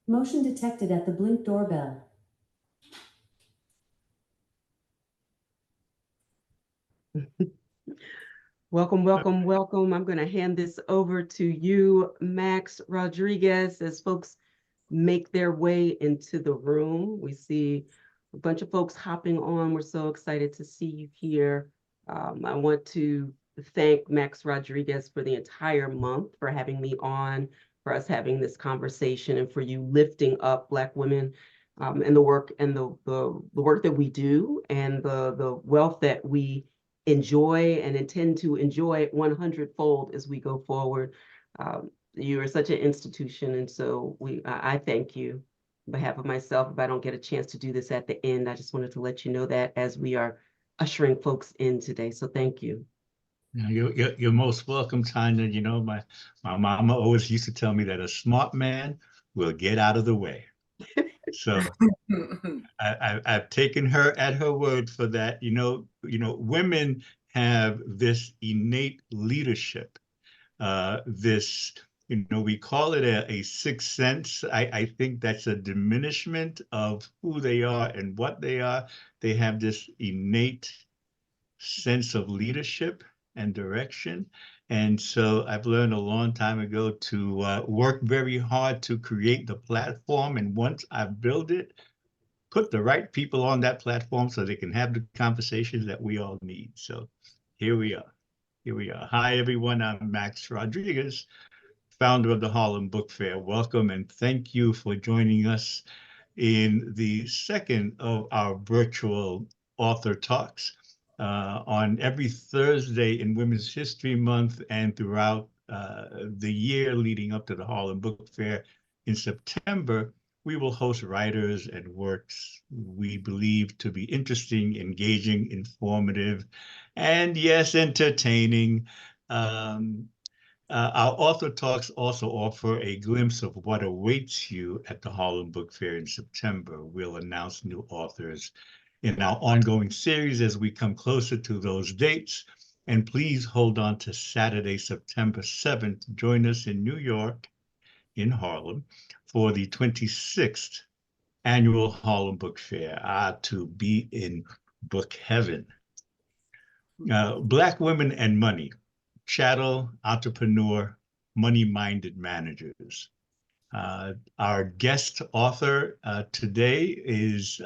Motion detected at the Blink doorbell. Welcome, welcome, welcome. I'm going to hand this over to you, Max Rodriguez, as folks make their way into the room. We see a bunch of folks hopping on. We're so excited to see you here. I want to thank Max Rodriguez for the entire month, for having me on, for us having this conversation, and for you lifting up Black women and the work and the work that we do, and the wealth that we enjoy and intend to enjoy 100-fold as we go forward. You are such an institution, and so I thank you on behalf of myself. If I don't get a chance to do this at the end, I just wanted to let you know that as we are ushering folks in today. So thank you. You're most welcome, Tonya. You know, my mama always used to tell me that a smart man will get out of the way. So I've taken her at her word for that. You know, women have this innate leadership, this, we call it a sixth sense. I think that's a diminishment of who they are and what they are. They have this innate sense of leadership and direction. And so I've learned a long time ago to work very hard to create the platform. And once I've built it, put the right people on that platform so they can have the conversations that we all need. So here we are. Here we are. Hi, everyone. I'm Max Rodriguez, founder of the Harlem Book Fair. Welcome and thank you for joining us in the second of our virtual author talks. On every Thursday in Women's History Month and throughout the year leading up to the Harlem Book Fair in September, we will host writers and works we believe to be interesting, engaging, informative, and yes, entertaining. Our author talks also offer a glimpse of what awaits you at the Harlem Book Fair in September. We'll announce new authors in our ongoing series as we come closer to those dates. And please hold on to Saturday, September 7th. Join us in New York, in Harlem, for the 26th annual Harlem Book Fair. To be in book heaven. Black women and money. Chattel, entrepreneur, money-minded managers. Our guest author today is,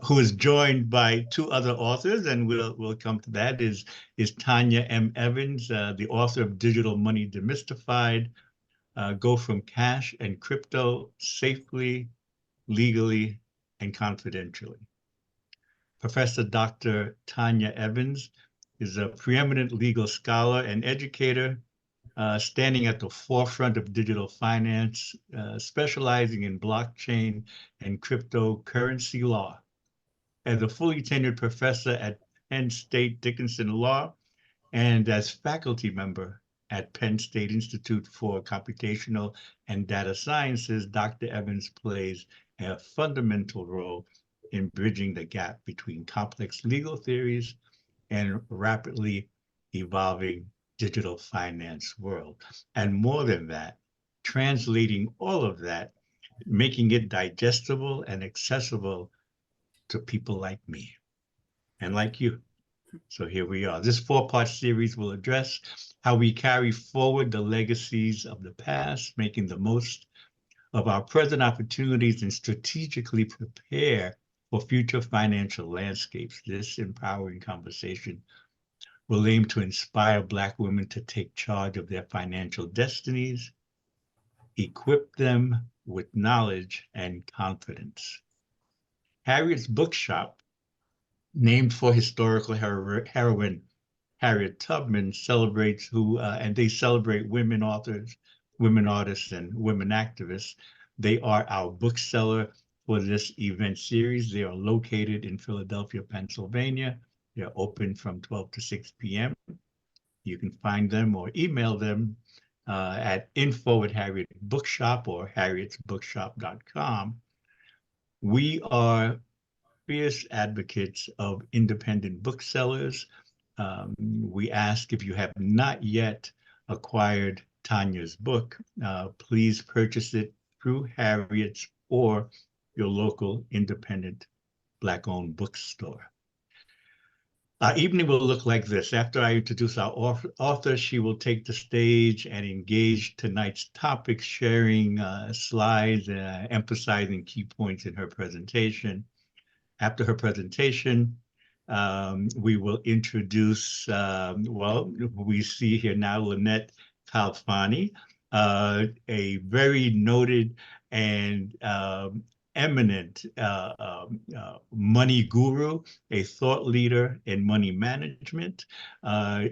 who is joined by two other authors, and we'll come to that, is Tonya M. Evans, the author of Digital Money Demystified, Go from Cash and Crypto Safely, Legally, and Confidentially. Professor Dr. Tonya Evans is a preeminent legal scholar and educator, standing at the forefront of digital finance, specializing in blockchain and cryptocurrency law. As a fully tenured professor at Penn State Dickinson Law and as faculty member at Penn State Institute for Computational and Data Sciences, Dr. Evans plays a fundamental role in bridging the gap between complex legal theories and rapidly evolving digital finance world. And more than that, translating all of that, making it digestible and accessible to people like me and like you. So here we are. This 4-part series will address how we carry forward the legacies of the past, making the most of our present opportunities and strategically prepare for future financial landscapes. This empowering conversation will aim to inspire Black women to take charge of their financial destinies, equip them with knowledge and confidence. Harriet's Bookshop, named for historical heroine Harriet Tubman, celebrates they celebrate women authors, women artists, and women activists. They are our bookseller for this event series. They are located in Philadelphia, Pennsylvania. They're open from 12 to 6 p.m. You can find them or email them at info@Harriet Bookshop or harrietsbookshop.com. We are fierce advocates of independent booksellers. We ask if you have not yet acquired Tonya's book, please purchase it through Harriet's or your local independent Black-owned bookstore. Our evening will look like this. After I introduce our author, she will take the stage and engage tonight's topic, sharing slides, emphasizing key points in her presentation. After her presentation, we will introduce, well, we see here now Lynnette Khalfani, a very noted and eminent money guru, a thought leader in money management.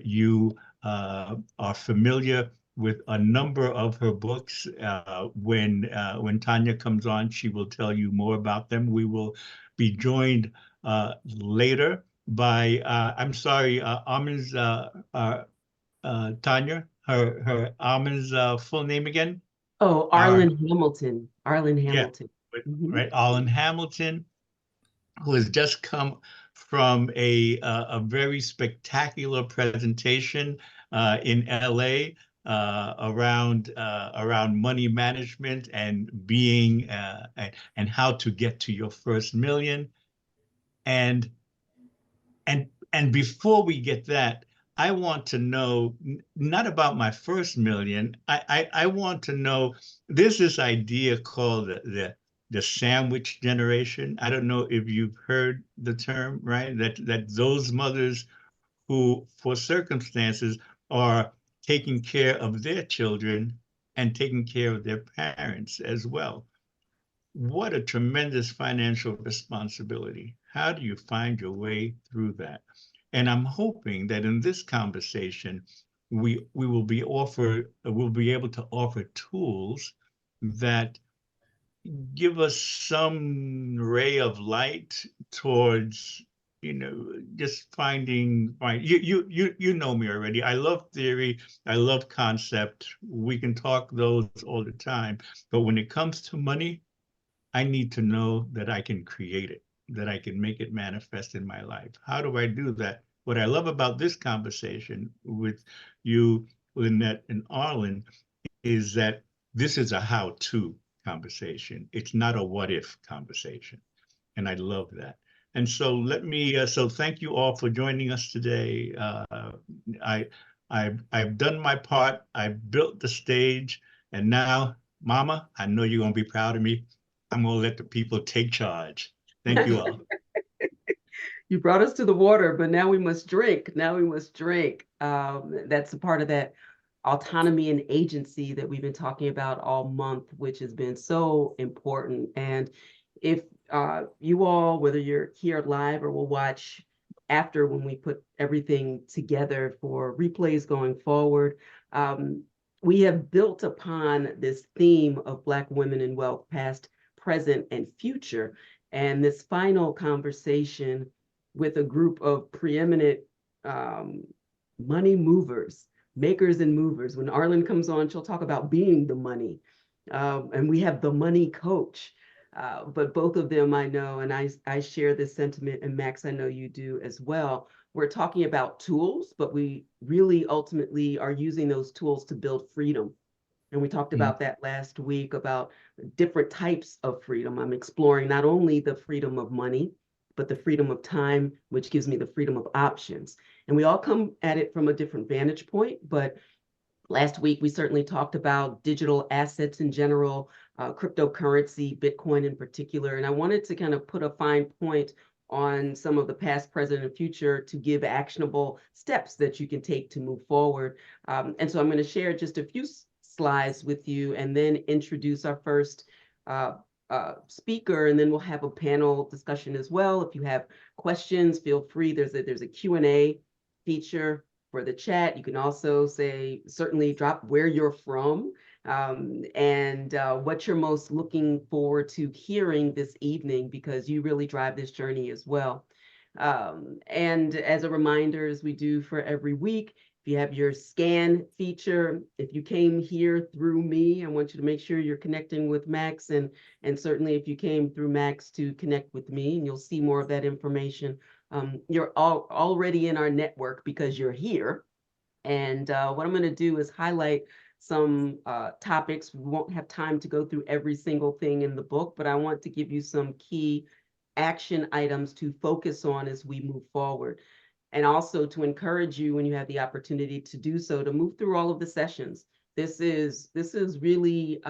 You are familiar with a number of her books. When Tonya comes on, she will tell you more about them. We will be joined later by, I'm sorry, Amin's, Tonya, her Amin's full name again? Oh, Arlan Hamilton. Arlan Hamilton. Right, Arlan Hamilton, who has just come from a very spectacular presentation in LA around money management and being and how to get to your first million. And before we get that, I want to know not about my first million. I want to know, there's this idea called the sandwich generation. I don't know if you've heard the term, right? That those mothers who, for circumstances, are taking care of their children and taking care of their parents as well. What a tremendous financial responsibility. How do you find your way through that? And I'm hoping that in this conversation, we will be able to offer tools that give us some ray of light towards, just finding, right. You know me already. I love theory. I love concept. We can talk those all the time. But when it comes to money, I need to know that I can create it, that I can make it manifest in my life. How do I do that? What I love about this conversation with you, Lynnette and Arlan, is that this is a how-to conversation. It's not a what-if conversation. And I love that. And so so thank you all for joining us today. I've done my part. I've built the stage. And now, Mama, I know you're going to be proud of me. I'm going to let the people take charge. Thank you all. You brought us to the water, but now we must drink. Now we must drink. That's a part of that autonomy and agency that we've been talking about all month, which has been so important. And if you all, whether you're here live or will watch after when we put everything together for replays going forward, we have built upon this theme of Black women in wealth, past, present, and future. And this final conversation with a group of preeminent money movers, makers and movers. When Arlan comes on, she'll talk about being the money. And we have the money coach. But both of them I know, and I share this sentiment, and Max, I know you do as well. We're talking about tools, but we really ultimately are using those tools to build freedom. And we talked about that last week, about different types of freedom. I'm exploring not only the freedom of money, but the freedom of time, which gives me the freedom of options. And we all come at it from a different vantage point. But last week, we certainly talked about digital assets in general, cryptocurrency, Bitcoin in particular. And I wanted to kind of put a fine point on some of the past, present, and future to give actionable steps that you can take to move forward. And so I'm going to share just a few slides with you and then introduce our first speaker, and then we'll have a panel discussion as well. If you have questions, feel free. There's a Q&A feature for the chat. You can also certainly drop where you're from and what you're most looking forward to hearing this evening, because you really drive this journey as well. And as a reminder, as we do for every week, if you have your scan feature, if you came here through me, I want you to make sure you're connecting with Max, and certainly if you came through Max to connect with me, and you'll see more of that information. You're already in our network because you're here. And what I'm going to do is highlight some topics. We won't have time to go through every single thing in the book, but I want to give you some key action items to focus on as we move forward. And also to encourage you, when you have the opportunity to do so, to move through all of the sessions. This is really,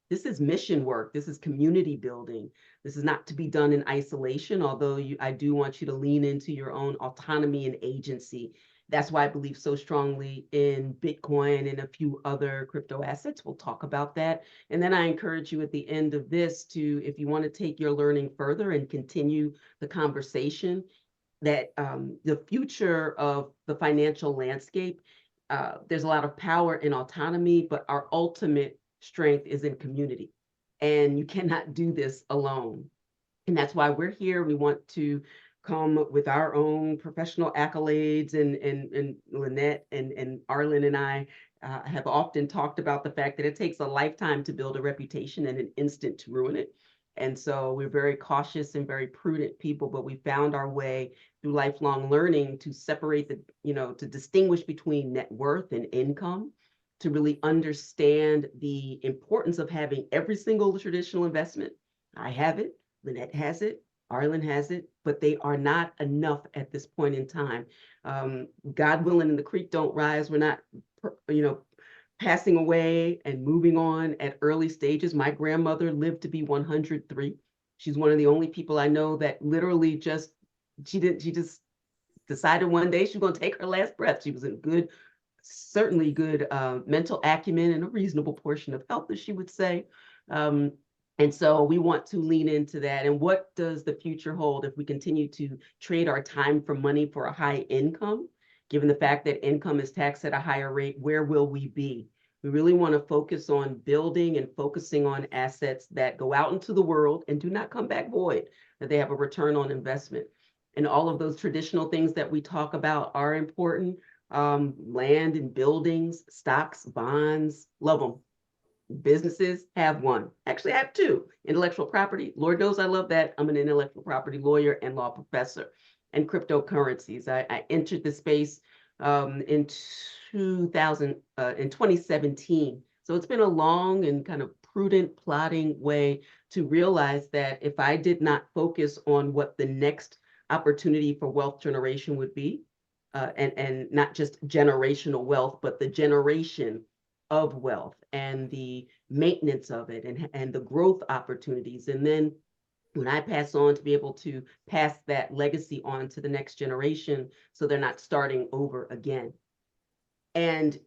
this is mission work. This is community building. This is not to be done in isolation, although I do want you to lean into your own autonomy and agency. That's why I believe so strongly in Bitcoin and a few other crypto assets. We'll talk about that. And then I encourage you at the end of this to, if you want to take your learning further and continue the conversation, that the future of the financial landscape, there's a lot of power in autonomy, but our ultimate strength is in community. And you cannot do this alone. And that's why we're here. We want to come with our own professional accolades, and Lynnette and Arlan and I have often talked about the fact that it takes a lifetime to build a reputation and an instant to ruin it. And so we're very cautious and very prudent people, but we found our way through lifelong learning to separate to distinguish between net worth and income, to really understand the importance of having every single traditional investment. I have it, Lynnette has it, Arlan has it, but they are not enough at this point in time. God willing, and the creek don't rise. We're not, passing away and moving on at early stages. My grandmother lived to be 103. She's one of the only people I know that literally she just decided one day she was going to take her last breath. She was in certainly good mental acumen and a reasonable portion of health, as she would say. And so we want to lean into that. And what does the future hold if we continue to trade our time for money for a high income? Given the fact that income is taxed at a higher rate, where will we be? We really want to focus on building and focusing on assets that go out into the world and do not come back void, that they have a return on investment. And all of those traditional things that we talk about are important. Land and buildings, stocks, bonds, love them. Businesses, have one. Actually, I have two. Intellectual property. Lord knows I love that. I'm an intellectual property lawyer and law professor. And cryptocurrencies. I entered the space in 2017. So it's been a long and kind of prudent, plodding way to realize that if I did not focus on what the next opportunity for wealth generation would be, and not just generational wealth, but the generation of wealth and the maintenance of it, and the growth opportunities. And then when I pass on, to be able to pass that legacy on to the next generation so they're not starting over again. And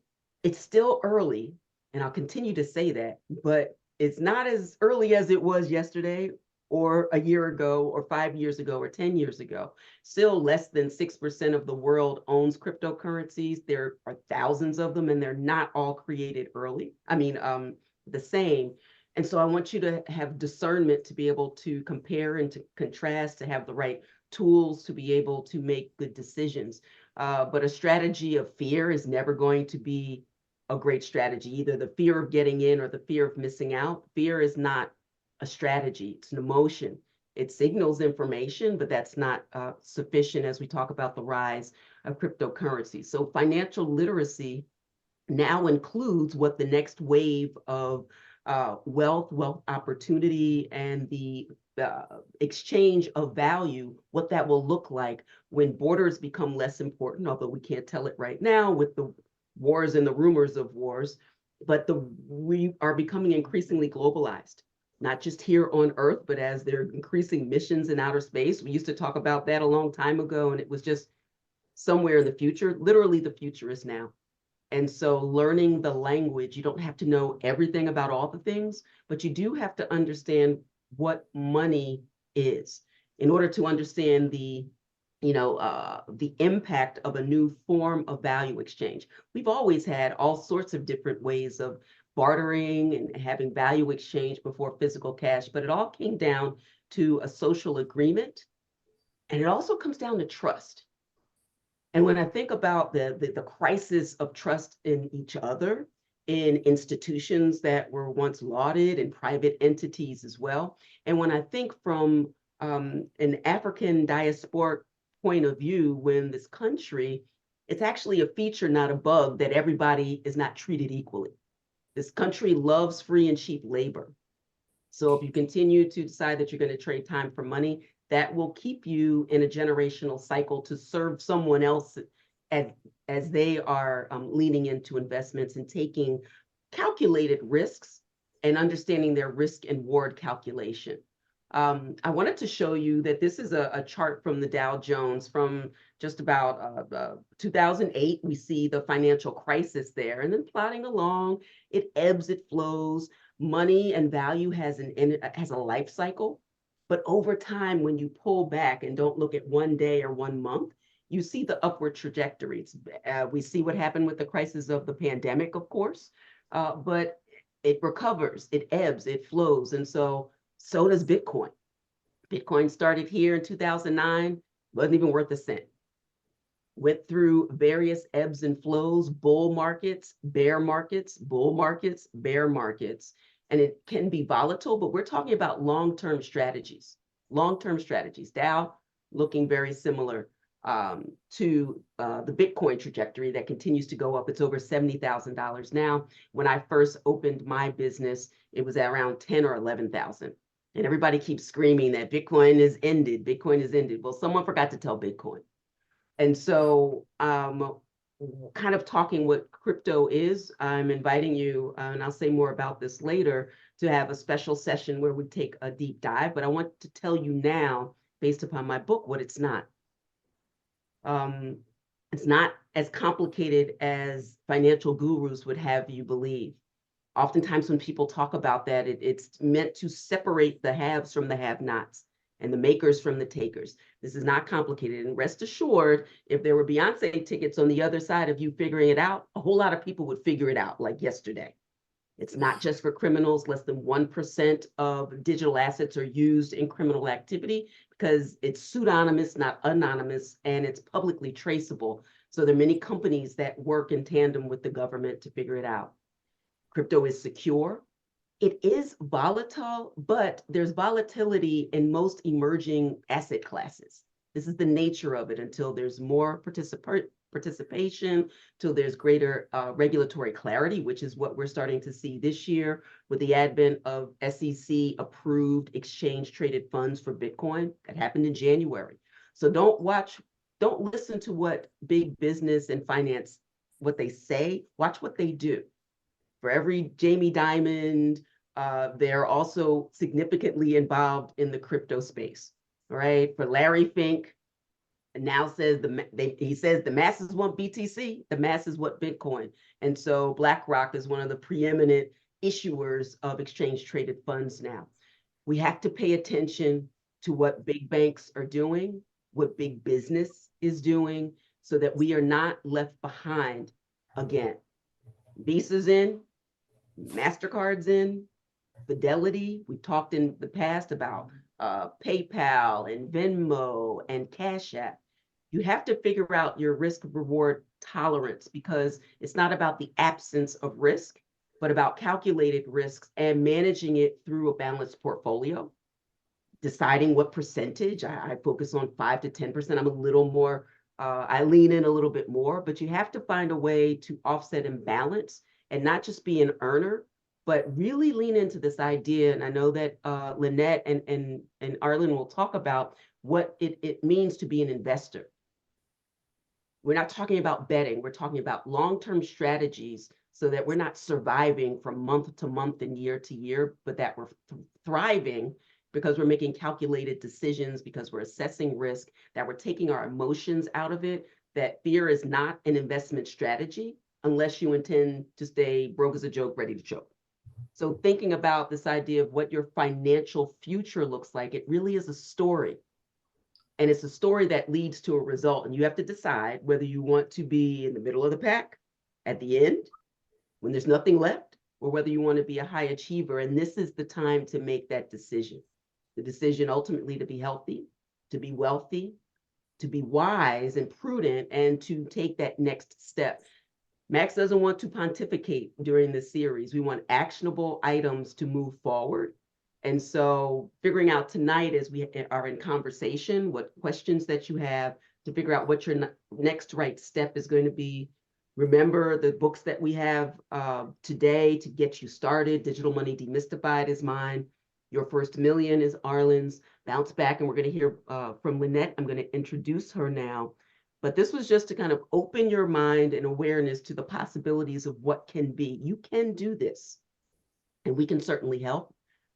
it's still early, and I'll continue to say that, but it's not as early as it was yesterday or a year ago or 5 years ago or 10 years ago. Still less than 6% of the world owns cryptocurrencies. There are thousands of them, and they're not all created the same. And so I want you to have discernment to be able to compare and to contrast, to have the right tools to be able to make good decisions. But a strategy of fear is never going to be a great strategy, either the fear of getting in or the fear of missing out. Fear is not a strategy, it's an emotion. It signals information, but that's not sufficient as we talk about the rise of cryptocurrency. So financial literacy now includes what the next wave of wealth opportunity, and the exchange of value, what that will look like when borders become less important, although we can't tell it right now with the wars and the rumors of wars, but we are becoming increasingly globalized, not just here on Earth, but as there are increasing missions in outer space. We used to talk about that a long time ago, and it was just somewhere in the future. Literally, the future is now. And so learning the language, you don't have to know everything about all the things, but you do have to understand what money is in order to understand the impact of a new form of value exchange. We've always had all sorts of different ways of bartering and having value exchange before physical cash, but it all came down to a social agreement. And it also comes down to trust. And when I think about the crisis of trust in each other, in institutions that were once lauded, and private entities as well, and when I think from an African diasporic point of view, when this country, it's actually a feature, not a bug, that everybody is not treated equally. This country loves free and cheap labor. So if you continue to decide that you're going to trade time for money, that will keep you in a generational cycle to serve someone else as they are leaning into investments and taking calculated risks and understanding their risk and reward calculation. I wanted to show you that this is a chart from the Dow Jones from just about 2008. We see the financial crisis there, and then plotting along, it ebbs, it flows. Money and value has a life cycle, but over time, when you pull back and don't look at one day or 1 month, you see the upward trajectories. We see what happened with the crisis of the pandemic, of course, but it recovers, it ebbs, it flows, and so does Bitcoin. Bitcoin started here in 2009, wasn't even worth a cent. Went through various ebbs and flows, bull markets, bear markets, bull markets, bear markets, and it can be volatile, but we're talking about long-term strategies. Long-term strategies. Dow looking very similar to the Bitcoin trajectory that continues to go up. It's over $70,000 now. When I first opened my business, it was at around 10 or 11,000. And everybody keeps screaming that Bitcoin is ended. Bitcoin is ended. Well, someone forgot to tell Bitcoin. And so kind of talking what crypto is, I'm inviting you, and I'll say more about this later, to have a special session where we take a deep dive. But I want to tell you now, based upon my book, what it's not. It's not as complicated as financial gurus would have you believe. Oftentimes when people talk about that, it's meant to separate the haves from the have-nots and the makers from the takers. This is not complicated. And rest assured, if there were Beyonce tickets on the other side of you figuring it out, a whole lot of people would figure it out like yesterday. It's not just for criminals. Less than 1% of digital assets are used in criminal activity because it's pseudonymous, not anonymous, and it's publicly traceable. So there are many companies that work in tandem with the government to figure it out. Crypto is secure. It is volatile, but there's volatility in most emerging asset classes. This is the nature of it until there's more participation, till there's greater regulatory clarity, which is what we're starting to see this year with the advent of SEC-approved exchange-traded funds for Bitcoin. That happened in January. So don't listen to what big business and finance, what they say, watch what they do. For every Jamie Dimon, they're also significantly involved in the crypto space, all right? For Larry Fink, and now says he says the masses want BTC, the masses want Bitcoin. And so BlackRock is one of the preeminent issuers of exchange-traded funds now. We have to pay attention to what big banks are doing, what big business is doing, so that we are not left behind again. Visa's in, MasterCard's in, Fidelity. We've talked in the past about PayPal and Venmo and Cash App. You have to figure out your risk-reward tolerance because it's not about the absence of risk, but about calculated risks and managing it through a balanced portfolio, deciding what percentage. I focus on 5 to 10%. I'm a little more, I lean in a little bit more, but you have to find a way to offset and balance and not just be an earner, but really lean into this idea. And I know that Lynnette and Arlan will talk about what it means to be an investor. We're not talking about betting. We're talking about long-term strategies so that we're not surviving from month to month and year to year, but that we're thriving because we're making calculated decisions, because we're assessing risk, that we're taking our emotions out of it, that fear is not an investment strategy unless you intend to stay broke as a joke, ready to choke. So thinking about this idea of what your financial future looks like, it really is a story. And it's a story that leads to a result. And you have to decide whether you want to be in the middle of the pack at the end, when there's nothing left, or whether you want to be a high achiever. And this is the time to make that decision. The decision ultimately to be healthy, to be wealthy, to be wise and prudent, and to take that next step. Max doesn't want to pontificate during this series. We want actionable items to move forward. And so figuring out tonight as we are in conversation, what questions that you have to figure out what your next right step is going to be. Remember the books that we have today to get you started. Digital Money Demystified is mine. Your First Million is Arlan's. Bounce Back, and we're going to hear from Lynnette. I'm going to introduce her now. But this was just to kind of open your mind and awareness to the possibilities of what can be. You can do this, and we can certainly help.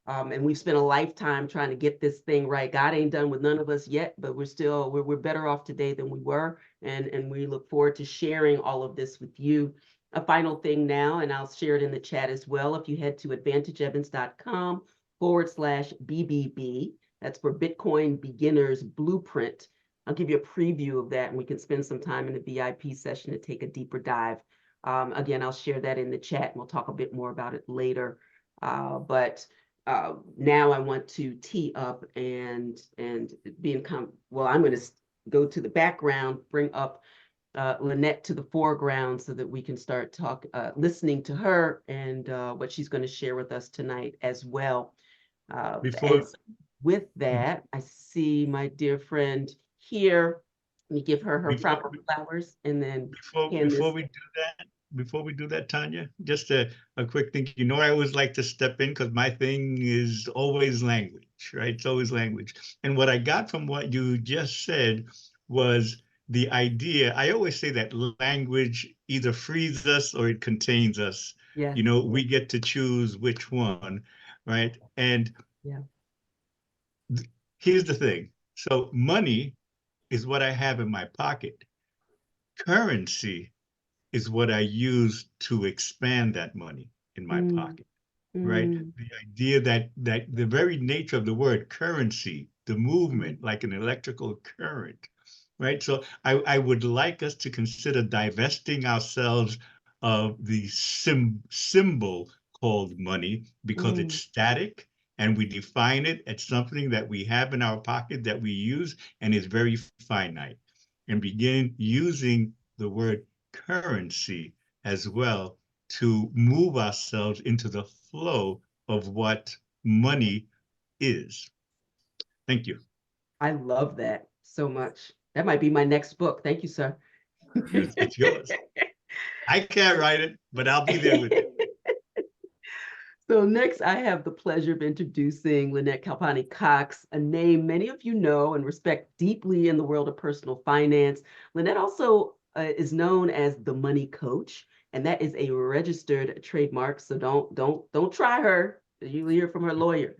And we've spent a lifetime trying to get this thing right. God ain't done with none of us yet, but we're better off today than we were. And we look forward to sharing all of this with you. A final thing now, and I'll share it in the chat as well. If you head to advantageevans.com/BBB, that's for Bitcoin Beginners Blueprint. I'll give you a preview of that, and we can spend some time in the VIP session to take a deeper dive. Again, I'll share that in the chat, and we'll talk a bit more about it later. Now I want to tee up and be in well, I'm going to go to the background, bring up Lynnette to the foreground so that we can start listening to her and what she's going to share with us tonight as well. With that, I see my dear friend here. Let me give her proper flowers, and then before we do that, Tonya, just a quick thing. You know, I always like to step in because my thing is always language, right? It's always language. And what I got from what you just said was the idea. I always say that language either frees us or it contains us. Yeah. You know, we get to choose which one, right? And yeah. Here's the thing. So money is what I have in my pocket. Currency is what I use to expand that money in my pocket, right? The idea that the very nature of the word currency, the movement, like an electrical current, right? So I would like us to consider divesting ourselves of the symbol called money because it's static, and we define it as something that we have in our pocket that we use and is very finite, and begin using the word currency as well to move ourselves into the flow of what money is. Thank you. I love that so much. That might be my next book. Thank you, sir. It's yours. I can't write it, but I'll be there with you. So next, I have the pleasure of introducing Lynnette Khalfani-Cox, a name many of you know and respect deeply in the world of personal finance. Lynnette also is known as the Money Coach, and that is a registered trademark. So don't try her. You'll hear from her lawyer.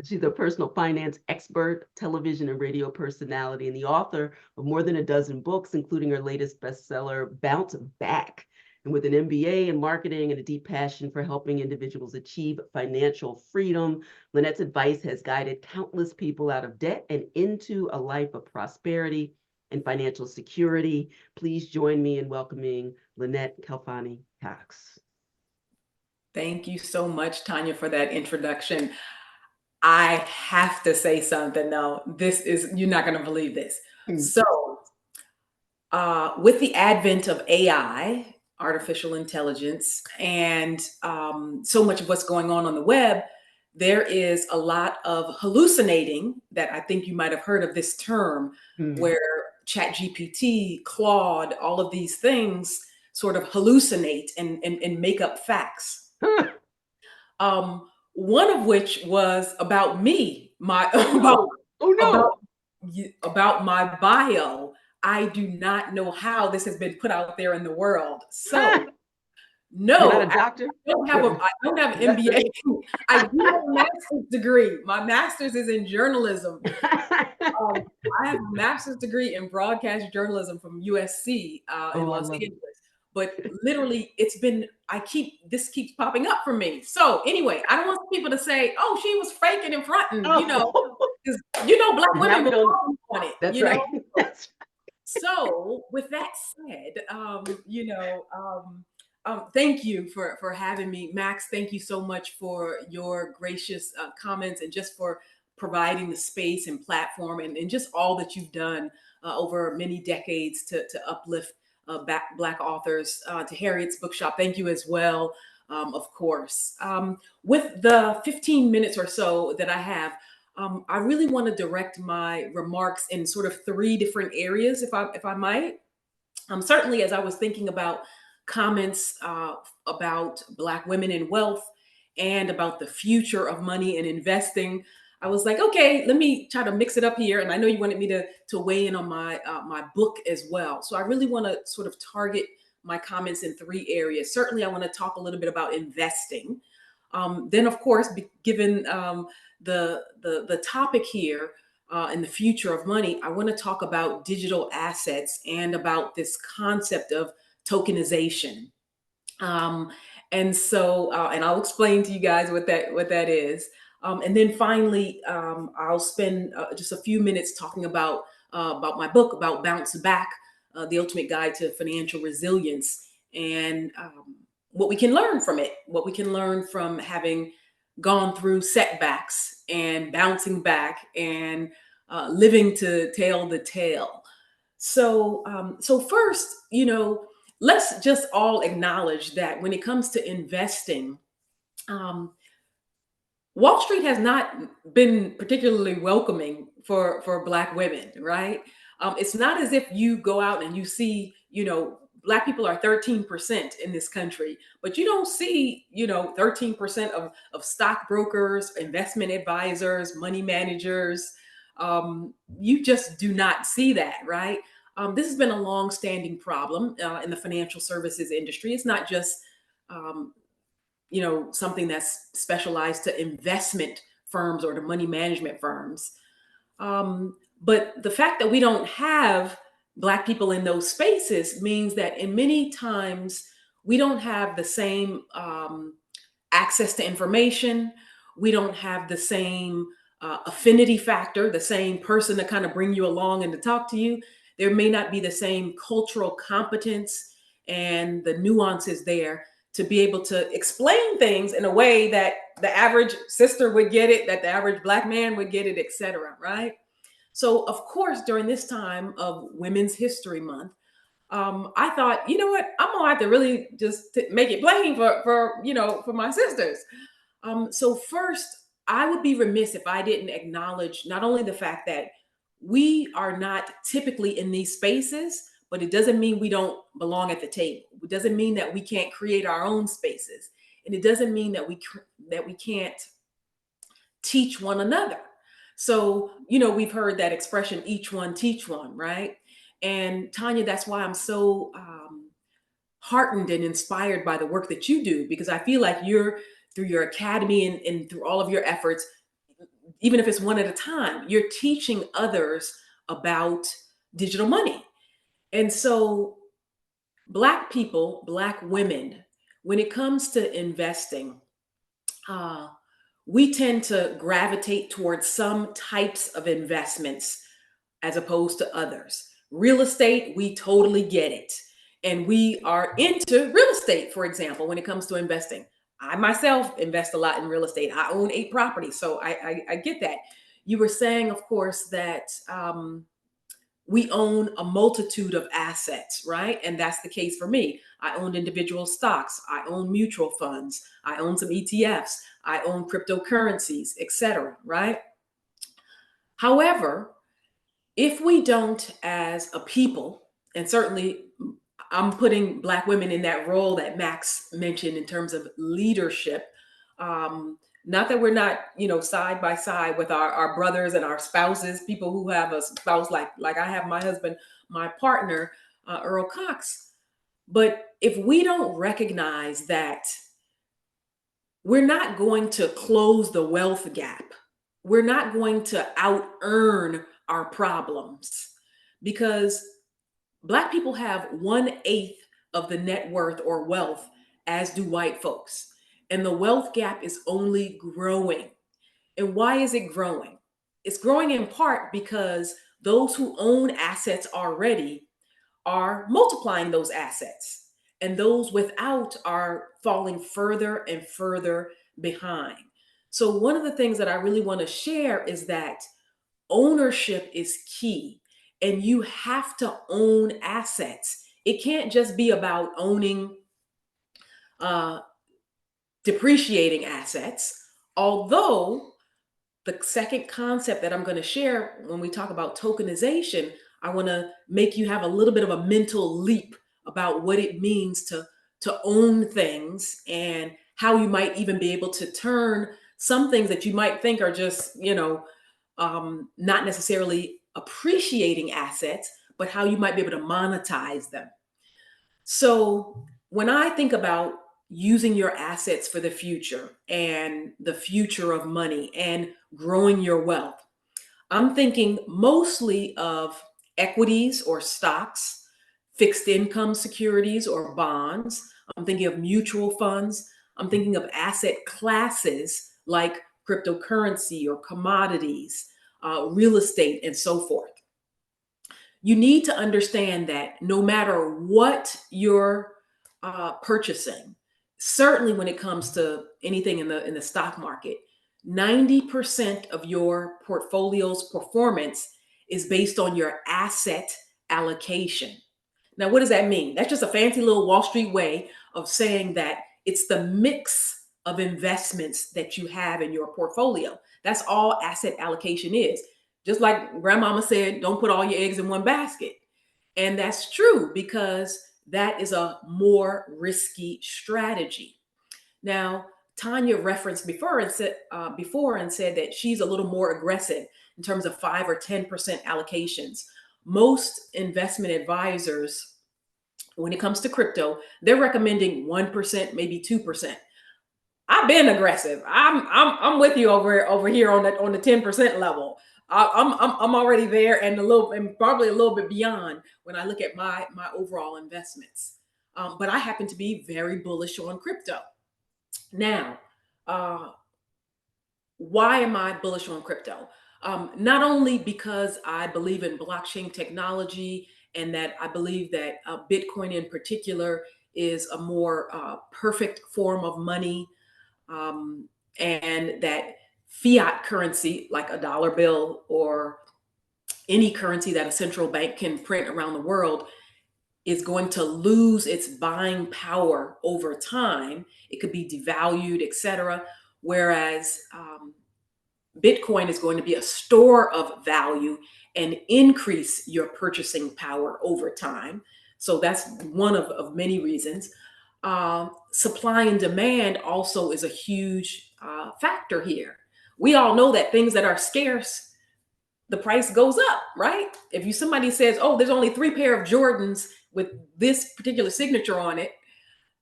She's a personal finance expert, television and radio personality, and the author of more than a dozen books, including her latest bestseller, Bounce Back. And with an MBA in marketing and a deep passion for helping individuals achieve financial freedom, Lynnette's advice has guided countless people out of debt and into a life of prosperity and financial security. Please join me in welcoming Lynnette Khalfani-Cox. Thank you so much, Tonya, for that introduction. I have to say something though. You're not going to believe this. So with the advent of AI, artificial intelligence, and so much of what's going on the web, there is a lot of hallucinating that I think you might have heard of this term, where ChatGPT, Claude, all of these things sort of hallucinate and make up facts. One of which was about me, about my bio. I do not know how this has been put out there in the world. So no, you're not a doctor? I don't have an MBA. I do have a master's degree. My master's is in journalism. I have a master's degree in broadcast journalism from USC in Los Angeles. But literally, this keeps popping up for me. So anyway, I don't want people to say, "Oh, she was faking and fronting," because Black women will on it. That's right. That's right. So with that said, thank you for having me, Max. Thank you so much for your gracious comments and just for providing the space and platform and just all that you've done over many decades to uplift Black authors, to Harriet's Bookshop. Thank you as well, of course. With the 15 minutes or so that I have, I really want to direct my remarks in sort of three different areas, if I might. Certainly, as I was thinking about comments about Black women in wealth and about the future of money and investing, I was like, okay, let me try to mix it up here. And I know you wanted me to weigh in on my book as well. So I really want to sort of target my comments in three areas. Certainly, I want to talk a little bit about investing. Then, of course, given the topic here in the future of money, I want to talk about digital assets and about this concept of tokenization. Um, and I'll explain to you guys what that is. And then finally, I'll spend just a few minutes talking about my book, about Bounce Back, the ultimate guide to financial resilience, and what we can learn from it, what we can learn from having gone through setbacks and bouncing back and living to tell the tale. So first, let's just all acknowledge that when it comes to investing, um, Wall Street has not been particularly welcoming for Black women, right? It's not as if you go out and you see, Black people are 13% in this country, but you don't see, 13% of stockbrokers, investment advisors, money managers. You just do not see that, right? This has been a long-standing problem in the financial services industry. It's not just um, something that's specialized to investment firms or to money management firms. But the fact that we don't have Black people in those spaces means that in many times we don't have the same access to information. We don't have the same affinity factor, the same person to kind of bring you along and to talk to you. There may not be the same cultural competence and the nuances there to be able to explain things in a way that the average sister would get it, that the average Black man would get it, et cetera, right? So, of course, during this time of Women's History Month, I thought, you know what, I'm gonna have to really just make it plain for my sisters. So first, I would be remiss if I didn't acknowledge not only the fact that we are not typically in these spaces, but it doesn't mean we don't belong at the table. It doesn't mean that we can't create our own spaces, and it doesn't mean that we can't teach one another. So, we've heard that expression, each one teach one, right? And Tonya, that's why I'm so heartened and inspired by the work that you do, because I feel like you're, through your academy and through all of your efforts, even if it's one at a time, you're teaching others about digital money. And so Black people, Black women, when it comes to investing, uh, we tend to gravitate towards some types of investments as opposed to others. Real estate, we totally get it. And we are into real estate, for example, when it comes to investing. I myself invest a lot in real estate. I own 8 properties, so I get that. You were saying, of course, that we own a multitude of assets, right? And that's the case for me. I own individual stocks. I own mutual funds. I own some ETFs. I own cryptocurrencies, etc., right? However, if we don't, as a people, and certainly I'm putting Black women in that role that Max mentioned in terms of leadership. Not that we're not, side by side with our brothers and our spouses, people who have a spouse like I have my husband, my partner, Earl Cox. But if we don't recognize that we're not going to close the wealth gap, we're not going to out earn our problems, because Black people have 1/8 of the net worth or wealth, as do white folks. And the wealth gap is only growing. And why is it growing? It's growing in part because those who own assets already are multiplying those assets, and those without are falling further and further behind. So, one of the things that I really want to share is that ownership is key, and you have to own assets. It can't just be about owning uh, depreciating assets, although the second concept that I'm going to share when we talk about tokenization, I want to make you have a little bit of a mental leap about what it means to own things, and how you might even be able to turn some things that you might think are just, not necessarily appreciating assets, but how you might be able to monetize them. So when I think about using your assets for the future and the future of money and growing your wealth, I'm thinking mostly of equities or stocks, fixed income securities or bonds. I'm thinking of mutual funds. I'm thinking of asset classes like cryptocurrency or commodities, real estate, and so forth. You need to understand that no matter what you're purchasing, certainly when it comes to anything in the stock market, 90% of your portfolio's performance is based on your asset allocation. Now, what does that mean? That's just a fancy little Wall Street way of saying that it's the mix of investments that you have in your portfolio. That's all asset allocation is. Just like grandmama said, don't put all your eggs in one basket. And that's true, because that is a more risky strategy. Now, Tonya referenced before and said that she's a little more aggressive in terms of 5 or 10% allocations. Most investment advisors, when it comes to crypto, they're recommending 1%, maybe 2%. I've been aggressive. I'm with you over here on the 10% level. I'm already there, and probably a little bit beyond when I look at my overall investments. But I happen to be very bullish on crypto. Now, why am I bullish on crypto? Not only because I believe in blockchain technology, and that I believe that Bitcoin in particular is a more perfect form of money, and that fiat currency, like a dollar bill or any currency that a central bank can print around the world, is going to lose its buying power over time. It could be devalued, etc. Whereas Bitcoin is going to be a store of value and increase your purchasing power over time. So that's one of many reasons. Supply and demand also is a huge factor here. We all know that things that are scarce, the price goes up, right? If somebody says, oh, there's only 3 pair of Jordans with this particular signature on it,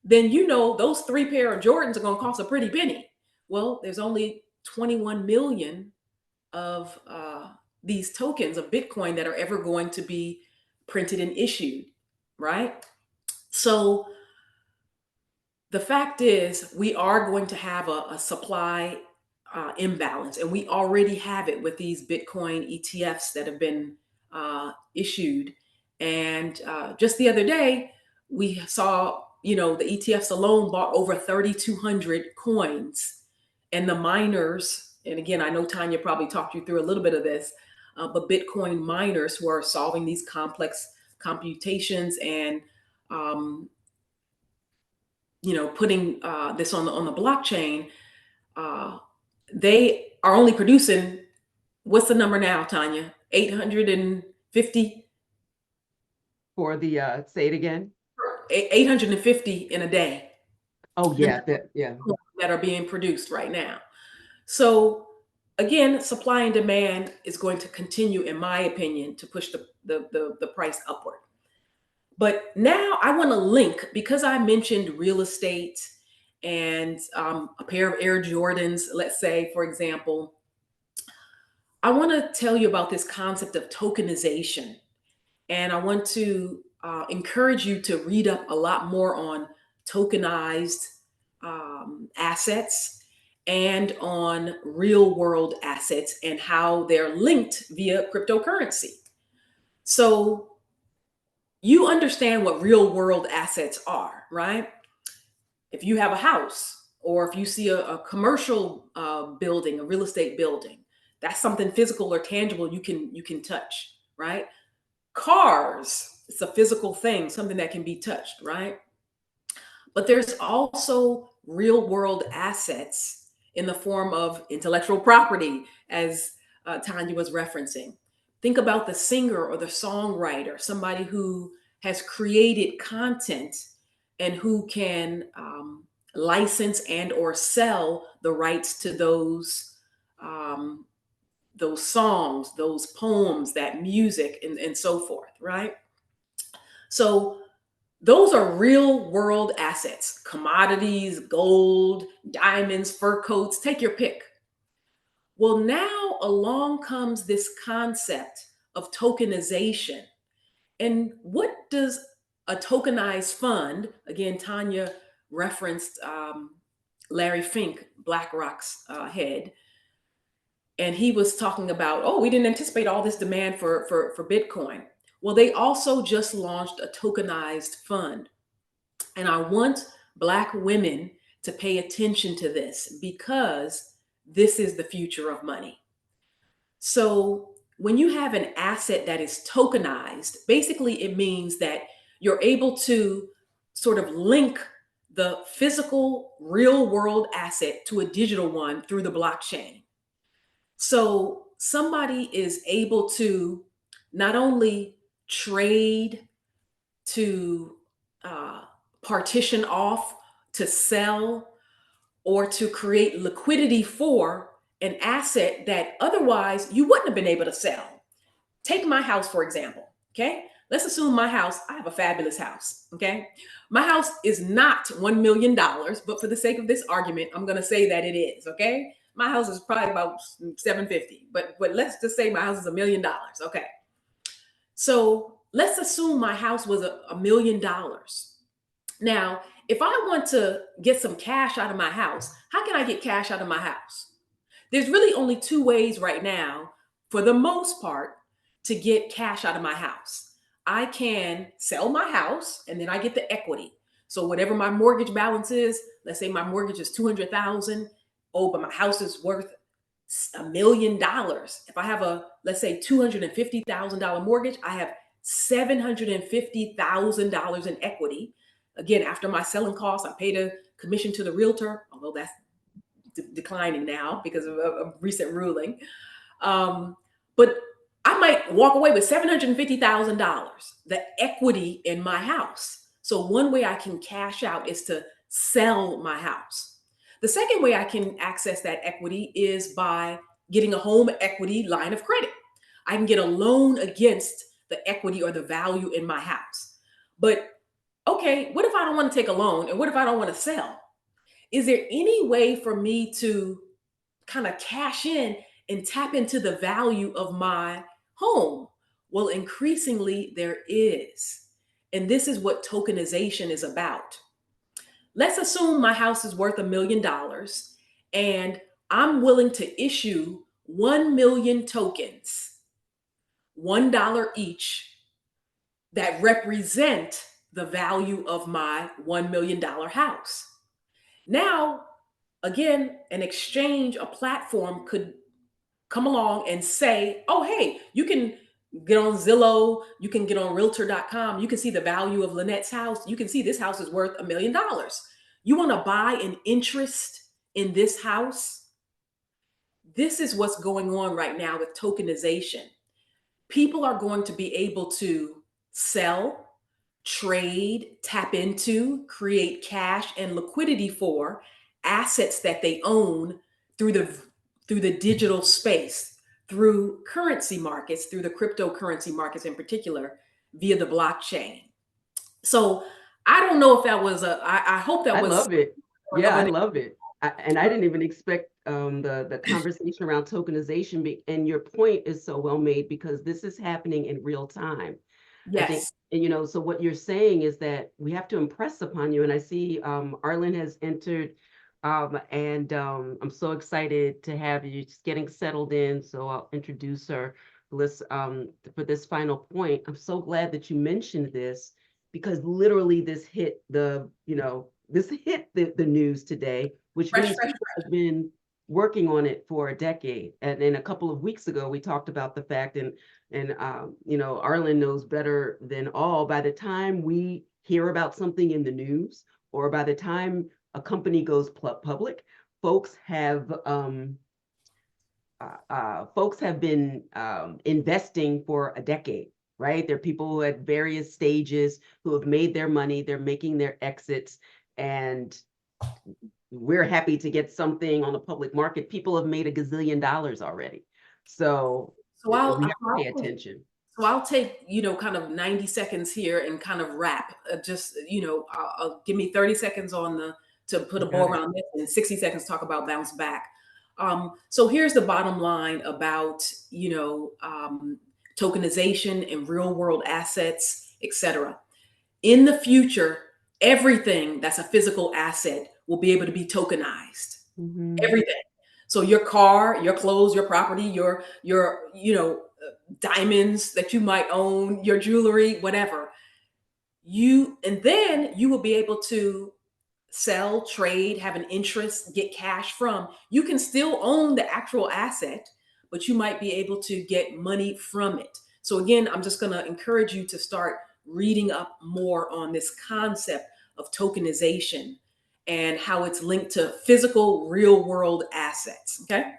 then you know those 3 pair of Jordans are going to cost a pretty penny. Well, there's only 21 million of these tokens of Bitcoin that are ever going to be printed and issued, right? So the fact is, we are going to have a supply imbalance, and we already have it with these Bitcoin ETFs that have been issued. And just the other day, we saw, the ETFs alone bought over 3,200 coins, and the miners, and again, I know Tonya probably talked you through a little bit of this, but Bitcoin miners who are solving these complex computations and putting this on the blockchain, they are only producing, what's the number now, Tonya? 850 For the say it again. 850 in a day. Oh yeah, that are being produced right now. So again, supply and demand is going to continue, in my opinion, to push the price upward. But now I want to link, because I mentioned real estate and a pair of Air Jordans, let's say, for example, I want to tell you about this concept of tokenization. And I want to encourage you to read up a lot more on tokenized assets and on real world assets and how they're linked via cryptocurrency. So you understand what real world assets are, right? If you have a house, or if you see a commercial building, a real estate building, that's something physical or tangible you can touch, right? Cars, it's a physical thing, something that can be touched, right? But there's also real world assets in the form of intellectual property, as Tonya was referencing. think about the singer or the songwriter, somebody who has created content and who can license and or sell the rights to those songs, those poems, that music, and so forth, right? So those are real world assets, commodities, gold, diamonds, fur coats, take your pick. Well, now along comes this concept of tokenization. And what does a tokenized fund, again, Tonya referenced Larry Fink, BlackRock's head, and he was talking about, oh, we didn't anticipate all this demand for Bitcoin. Well, they also just launched a tokenized fund. And I want Black women to pay attention to this because this is the future of money. So when you have an asset that is tokenized, basically it means that you're able to sort of link the physical real world asset to a digital one through the blockchain. So somebody is able to not only trade, to partition off, to sell, or to create liquidity for an asset that otherwise you wouldn't have been able to sell. Take my house, for example. Okay. Let's assume my house, I have a fabulous house. Okay. My house is not $1 million, but for the sake of this argument, I'm going to say that it is. Okay. My house is probably about 750, but let's just say my house is $1 million. Okay. So let's assume my house was $1 million. Now, if I want to get some cash out of my house, how can I get cash out of my house? There's really only two ways right now, for the most part, to get cash out of my house. I can sell my house and then I get the equity. So whatever my mortgage balance is, let's say my mortgage is 200,000. Oh, but my house is worth $1 million. If I have a, let's say, $250,000 mortgage, I have $750,000 in equity. Again, after my selling costs, I paid a commission to the realtor, although that's declining now because of a recent ruling. But I might walk away with $750,000, the equity in my house. So one way I can cash out is to sell my house. The second way I can access that equity is by getting a home equity line of credit. I can get a loan against the equity or the value in my house. But okay, what if I don't want to take a loan? And what if I don't want to sell? Is there any way for me to kind of cash in and tap into the value of my home? Well, increasingly there is. And this is what tokenization is about. Let's assume my house is worth $1 million and I'm willing to issue 1 million tokens, $1 each, that represent the value of my $1 million house. Now, again, an exchange, a platform could come along and say, oh, hey, you can get on Zillow, you can get on realtor.com, you can see the value of Lynnette's house. You can see this house is worth $1 million. You want to buy an interest in this house? This is what's going on right now with tokenization. People are going to be able to sell, trade, tap into, create cash and liquidity for assets that they own through the digital space, through currency markets, through the cryptocurrency markets in particular, via the blockchain. So I don't know if that was I hope that was. I love it. Yeah, I love it. And I didn't even expect the conversation around tokenization. And your point is so well made because this is happening in real time. Yes. I think, and, you know, so what you're saying is that we have to impress upon you. And I see Arlan has entered, and I'm so excited to have you. Just getting settled in. So I'll introduce her for this final point. I'm so glad that you mentioned this because literally this hit the news today, which means people have been working on it for a decade. And then a couple of weeks ago, we talked about the fact, and Arlan knows better than all, by the time we hear about something in the news, or by the time a company goes public, folks have folks have been investing for a decade, right? There are people who at various stages who have made their money, they're making their exits, and we're happy to get something on the public market. People have made $1 gazillion already. So we have to pay attention. So I'll take, kind of 90 seconds here and kind of wrap. Just, I'll give me 30 seconds to put a bow around this, and 60 seconds talk about bounce back. So here's the bottom line about, tokenization and real world assets, etc. In the future, everything that's a physical asset will be able to be tokenized. Everything. So your car, your clothes, your property, your diamonds that you might own, your jewelry, whatever. And then you will be able to sell, trade, have an interest, get cash from. You can still own the actual asset, but you might be able to get money from it. So again, I'm just going to encourage you to start reading up more on this concept of tokenization and how it's linked to physical, real world assets. Okay.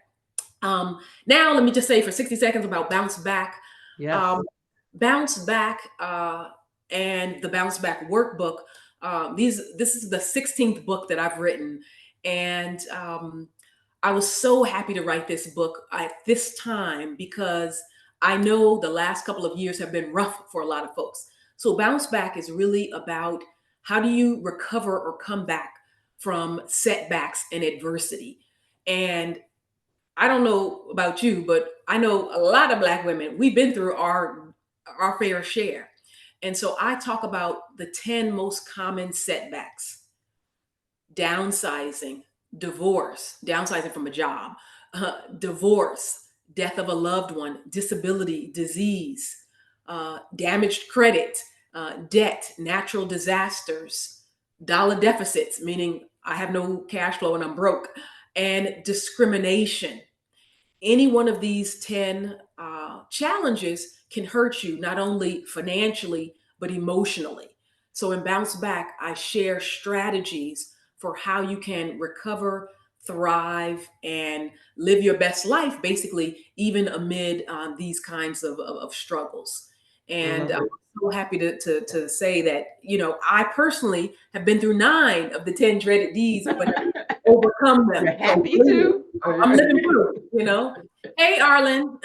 Now let me just say for 60 seconds about bounce back. Yes. Bounce back and the bounce back workbook. This is the 16th book that I've written, and I was so happy to write this book at this time because I know the last couple of years have been rough for a lot of folks. So bounce back is really about how do you recover or come back from setbacks and adversity. And I don't know about you, but I know a lot of Black women, we've been through our fair share. And so I talk about the 10 most common setbacks: downsizing, divorce, downsizing from a job, divorce, death of a loved one, disability, disease, damaged credit, debt, natural disasters, dollar deficits, meaning I have no cash flow and I'm broke, and discrimination. Any one of these 10 challenges can hurt you, not only financially, but emotionally. So in Bounce Back, I share strategies for how you can recover, thrive, and live your best life, basically, even amid these kinds of struggles. And I'm so happy to say that, I personally have been through 9 of the 10 dreaded Ds, but have overcome them. You're happy to? I'm living proof, Hey, Arlan.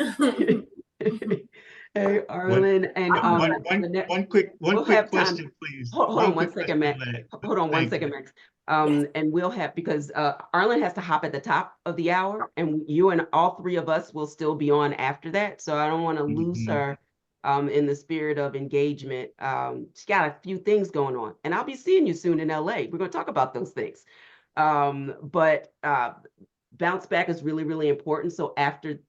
Hey, Arlan, and one quick question, please. Hold on one second, Max. Hold on one second, Max. And we'll have, because Arlan has to hop at the top of the hour, and you and all 3 of us will still be on after that. So I don't want to lose her in the spirit of engagement. She's got a few things going on, and I'll be seeing you soon in LA. We're going to talk about those things. But bounce back is really, really important. So after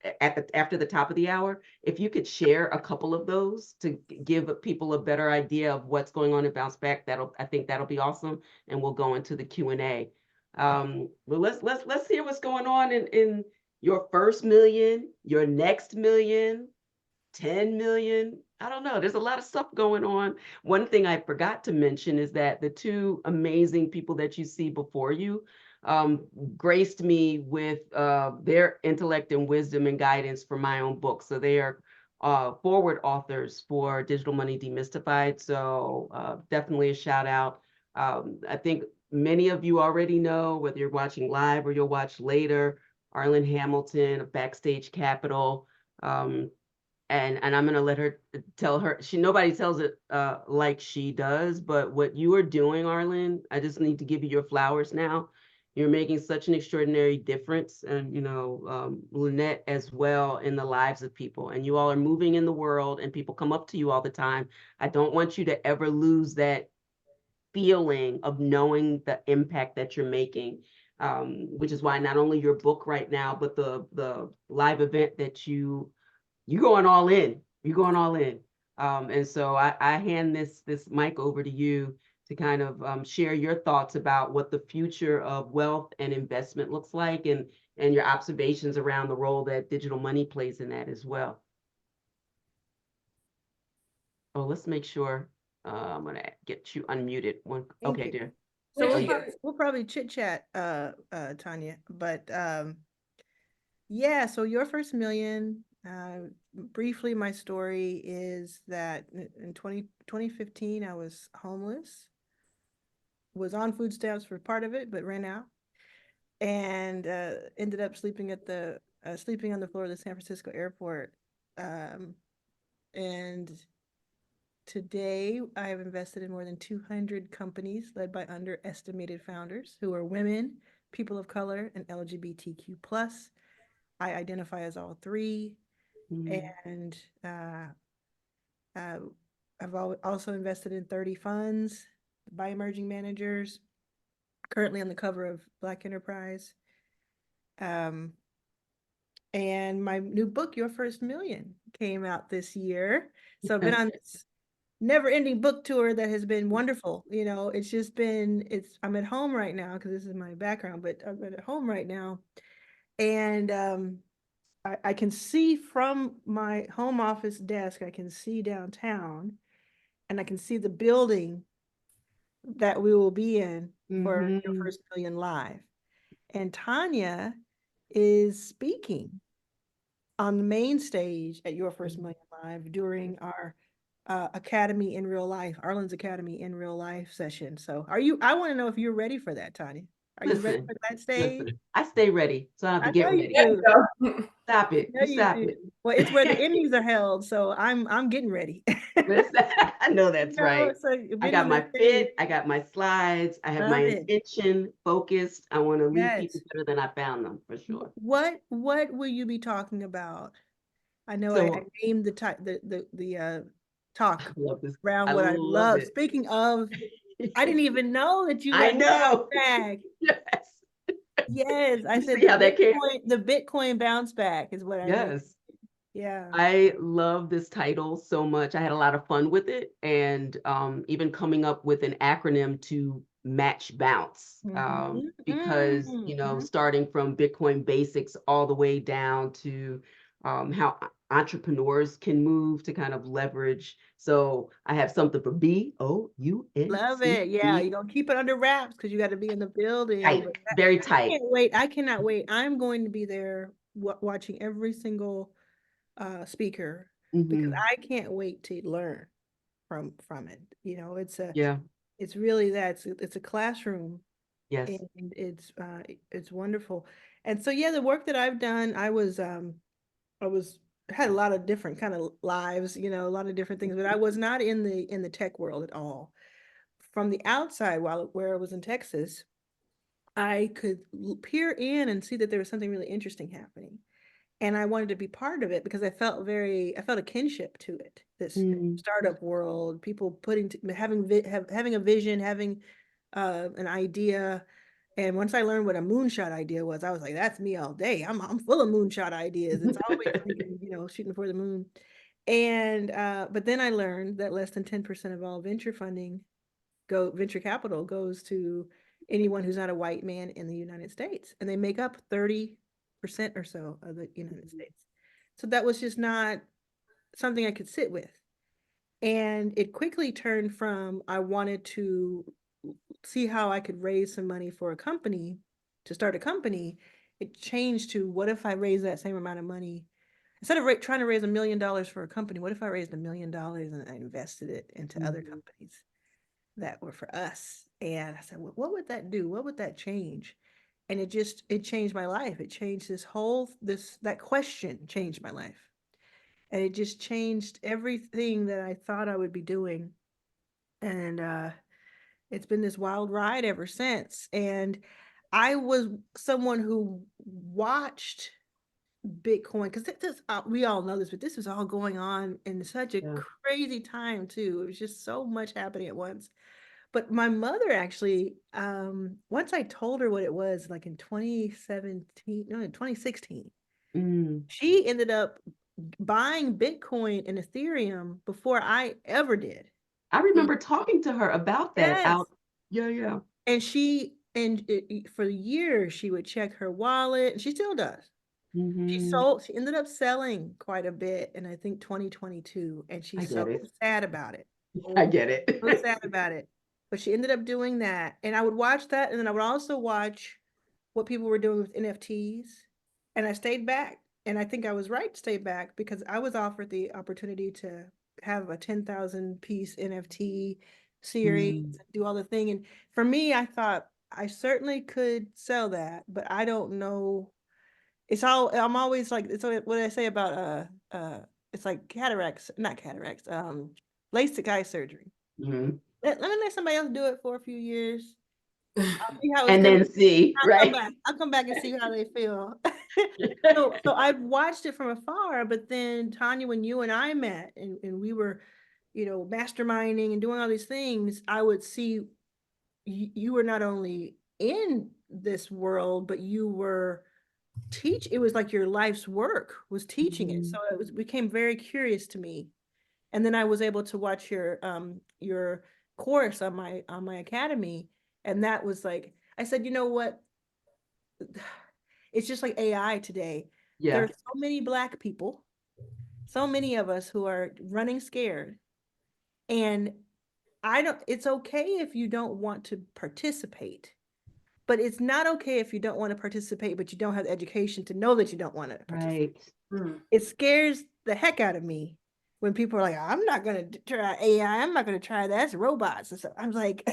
the top of the hour, if you could share a couple of those to give people a better idea of what's going on in bounce back, I think that'll be awesome. And we'll go into the Q&A. Well, let's hear what's going on in your first million, your next million, 10 million. I don't know. There's a lot of stuff going on. One thing I forgot to mention is that the 2 amazing people that you see before you graced me with their intellect and wisdom and guidance for my own book. So they are forward authors for Digital Money Demystified. So definitely a shout out. I think many of you already know, whether you're watching live or you'll watch later, Arlan Hamilton of Backstage Capital. And I'm going to let her tell her. Nobody tells it like she does, but what you are doing, Arlan, I just need to give you your flowers now. You're making such an extraordinary difference, and Lynnette as well, in the lives of people. And you all are moving in the world, and people come up to you all the time. I don't want you to ever lose that feeling of knowing the impact that you're making, which is why not only your book right now, but the live event that you're going all in. You're going all in. And so I hand this mic over to you to kind of share your thoughts about what the future of wealth and investment looks like, and your observations around the role that digital money plays in that as well. Oh, let's make sure. I'm going to get you unmuted. Okay, dear. So we'll probably chit chat, Tonya, but Yeah, so Your First Million, briefly, my story is that in 2015, I was homeless, was on food stamps for part of it, but ran out, and ended up sleeping sleeping on the floor of the San Francisco airport. And today, I have invested in more than 200 companies led by underestimated founders who are women, people of color, and LGBTQ plus. I identify as all three. And I've also invested in 30 funds by emerging managers, currently on the cover of Black Enterprise. And my new book, Your First Million, came out this year. So I've been on this never-ending book tour that has been wonderful. You know, it's just been, I'm at home right now because this is my background, but I'm at home right now. And I can see from my home office desk, I can see downtown, and I can see the building that we will be in for Your First Million Live. And Tonya is speaking on the main stage at Your First Million Live during our Academy in Real Life, Arlan's Academy in Real Life session. So I want to know if you're ready for that, Tonya. Are you ready for that stage? Listen, I stay ready, so I don't have to I get know ready. you do. Stop it. I know You you stop do. it. Well, it's where the Emmys are held, so I'm getting ready. I know that's right. So I got my Benny's fit, I got my slides, I have my Love it. intention focused. I want to leave people Yes. better than I found them, for sure. What will you be talking about? I know I So named the talk I love this. around I what I love love. it. Speaking of, I didn't even know that you I had know. bounced back. Yes. Yes, I You said see how that came? the Bitcoin bounce back is what I named. Yes. Yeah. I love this title so much. I had a lot of fun with it, and even coming up with an acronym to match bounce, because starting from Bitcoin basics all the way down to how entrepreneurs can move to kind of leverage. So I have something for BOUNC. Love it. Yeah, you're gonna keep it under wraps because you got to be in the building. Tight, But very I tight. can't wait. I cannot wait. I'm going to be there watching every single speaker because I can't wait to learn from it. You know, it's really that it's a classroom. Yes. And it's wonderful. And so yeah, the work that I've done, I had a lot of different kind of lives, you know, a lot of different things, but I was not in the tech world at all. From the outside, where I was in Texas, I could peer in and see that there was something really interesting happening. And I wanted to be part of it because I felt a kinship to it. This startup world, people having a vision, having an idea. And once I learned what a moonshot idea was, I was like, that's me all day. I'm full of moonshot ideas. It's always thinking, shooting for the moon. And but then I learned that less than 10% of all venture capital goes to anyone who's not a white man in the United States, and they make up 30% or so of the United States. So that was just not something I could sit with. And it quickly turned from I wanted to see how I could raise some money for a company to start a company. It changed to what if I raise that same amount of money instead of trying to raise $1 million for a company? What if I raised $1 million and I invested it into other companies that were for us? And I said, well, what would that do? What would that change? And it changed my life. It changed that question changed my life. And it just changed everything that I thought I would be doing. And it's been this wild ride ever since. And I was someone who watched Bitcoin because we all know this, but this was all going on in such a crazy time too. It was just so much happening at once. But my mother actually, once I told her what it was, like in 2016, she ended up buying Bitcoin and Ethereum before I ever did. I remember talking to her about that. Yes. Yeah. And for years she would check her wallet, and she still does. She ended up selling quite a bit in I think 2022, and she's so sad about it. I get it. So sad about it. But she ended up doing that. And I would watch that, and then I would also watch what people were doing with NFTs And I stayed back. And I think I was right to stay back because I was offered the opportunity to have a 10,000 piece NFT series, Mm, do all the thing. And for me, I thought I certainly could sell that, but I don't know. I'm always like, it's what I say about, it's like cataracts, not cataracts, LASIK eye surgery. mhm. Let me let somebody else do it for a few years. I'll see how it's And gonna. then see, right? I'll come back and see how they feel. So I watched it from afar, but then Tonya, when you and I met and we were, masterminding and doing all these things, I would see you were not only in this world, but you were it was like your life's work was teaching it. Mhm. So became very curious to me. And then I was able to watch your course on my academy. And that was like, I said, you know what? It's just like AI today. There Yeah, are so many Black people, so many of us who are running scared. And it's okay if you don't want to participate, but it's not okay if you don't want to participate, but you don't have the education to know that you don't want to participate. right. It scares the heck out of me when people are like, I'm not going to try AI. I'm not going to try that. It's robots and stuff. I'm like,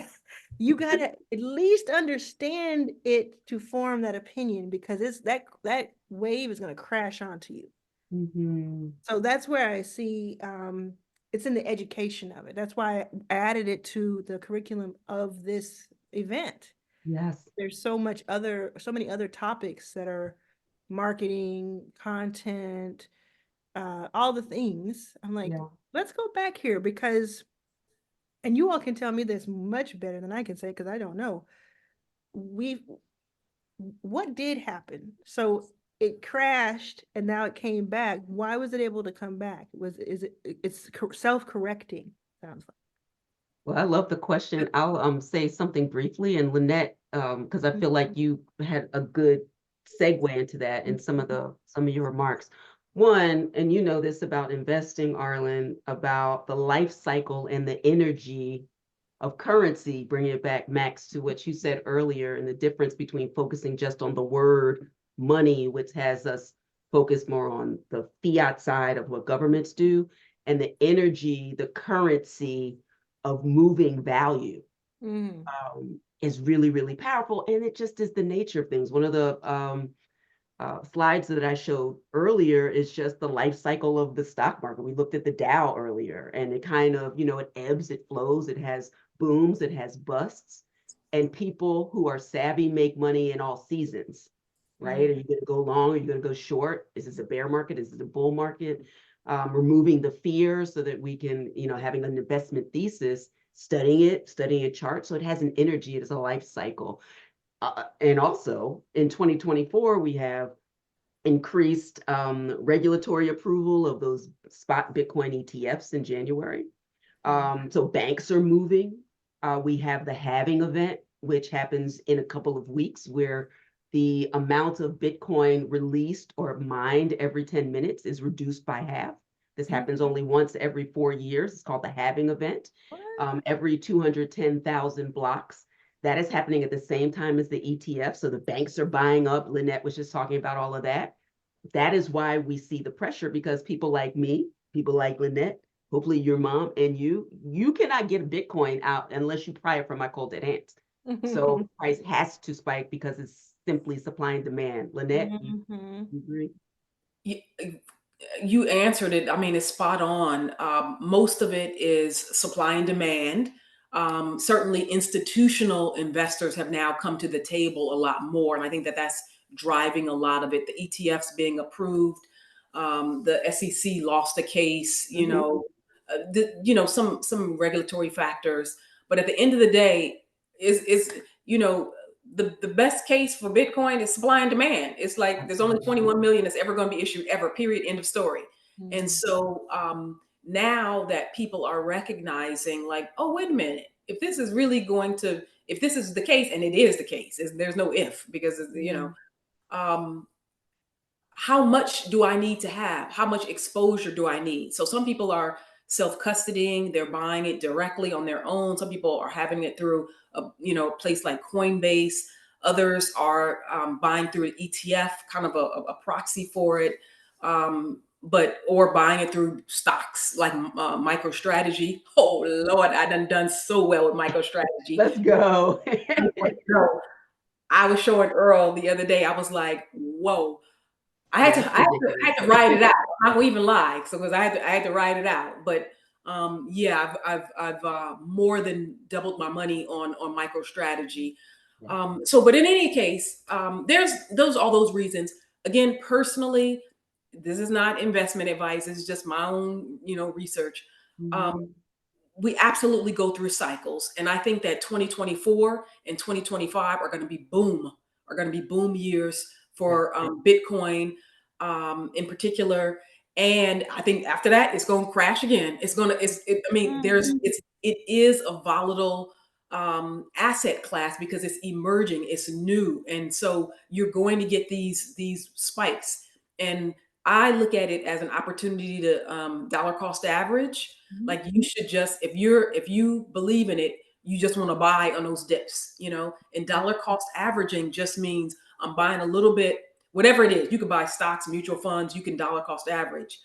you got to at least understand it to form that opinion because it's that wave is going to crash onto you. Mhm. So that's where I see it's in the education of it. That's why I added it to the curriculum of this event. Yes. There's so many other topics that are marketing, content, all the things. I'm like, Yeah. let's go back here because, and you all can tell me this much better than I can say because I don't know. What did happen? So it crashed and now it came back. Why was it able to come back? It's self-correcting, sounds like. Well, I love the question. I'll say something briefly, and Lynnette, because I feel like you had a good segue into that in some of your remarks. One, and you know this about investing, Arlan, about the life cycle and the energy of currency, bringing it back, Max, to what you said earlier, and the difference between focusing just on the word money, which has us focus more on the fiat side of what governments do, and the energy, the currency of moving value Mm. is really, really powerful. And it just is the nature of things. One of the slides that I showed earlier is just the life cycle of the stock market. We looked at the Dow earlier, and it kind of, it ebbs, it flows, it has booms, it has busts. And people who are savvy make money in all seasons, right? Are you going to go long? Are you going to go short? Is this a bear market? Is it a bull market? Removing the fear so that we can, having an investment thesis, studying a chart. So it has an energy, it is a life cycle. And also in 2024, we have increased regulatory approval of those spot Bitcoin ETFs in January. So banks are moving. We have the halving event, which happens in a couple of weeks, where the amount of Bitcoin released or mined every 10 minutes is reduced by half. This happens only once every 4 years. It's called the halving event. Every 210,000 blocks. That is happening at the same time as the ETF. So the banks are buying up. Lynnette was just talking about all of that. That is why we see the pressure, because people like me, people like Lynnette, hopefully your mom and you cannot get Bitcoin out unless you pry it from my cold dead hands. So price has to spike because it's simply supply and demand. Lynnette, you agree? You answered it. I mean, it's spot on. Most of it is supply and demand. Certainly, institutional investors have now come to the table a lot more, and I think that that's driving a lot of it. The ETFs being approved, the SEC lost a case. Some regulatory factors, but at the end of the day, is the best case for Bitcoin is supply and demand. It's like there's only 21 million that's ever going to be issued ever, period, end of story. And so now that people are recognizing, like, oh, wait a minute, if this is the case, and it is the case, there's no if, because how much do I need to have? How much exposure do I need? So some people are self-custodying, they're buying it directly on their own. Some people are having it through a place like Coinbase. Others are buying through an ETF, kind of a proxy for it, or buying it through stocks like MicroStrategy. Oh Lord, I done so well with MicroStrategy. Let's go. I was showing Earl the other day. I was like, "Whoa!" I had Yeah, to write it out. I'm not gonna even lie, because I had to write it out. But yeah, I've more than doubled my money on MicroStrategy. But in any case, there's all those reasons. Again, personally, this is not investment advice. It's just my own, research. We absolutely go through cycles, and I think that 2024 and 2025 are going to be boom years for Bitcoin, in particular. And I think after that, it's going to crash again. It is a volatile asset class because it's emerging, it's new, and so you're going to get these spikes. And I look at it as an opportunity to dollar cost average. Like, you should just, if you believe in it, you just want to buy on those dips, and dollar cost averaging just means I'm buying a little bit, whatever it is. You can buy stocks, mutual funds, you can dollar cost average.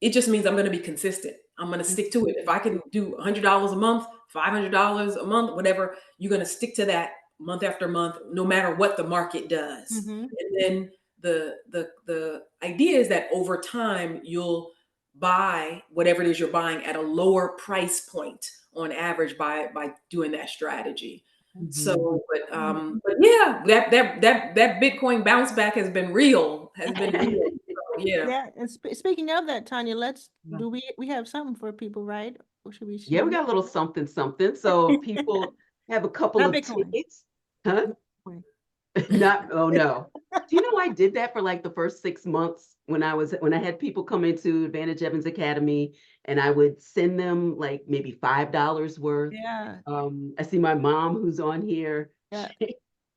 It just means I'm going to be consistent. I'm going to stick to it. If I can do $100 a month, $500 a month, whatever, you're going to stick to that month after month, no matter what the market does. And then the idea is that over time, you'll buy whatever it is you're buying at a lower price point on average by doing that strategy. So, but yeah, that Bitcoin bounce back has been real. Yeah. Yeah. And speaking of that, Tonya, do we have something for people, right? Or should we? Yeah, we got a little something. So people have a couple Not of Bitcoin. tickets. Huh? Bitcoin. Oh no. Do you know I did that for like the first 6 months when I had people come into Advantage Evans Academy, and I would send them like maybe $5 worth. Yeah. I see my mom who's on here. Yeah.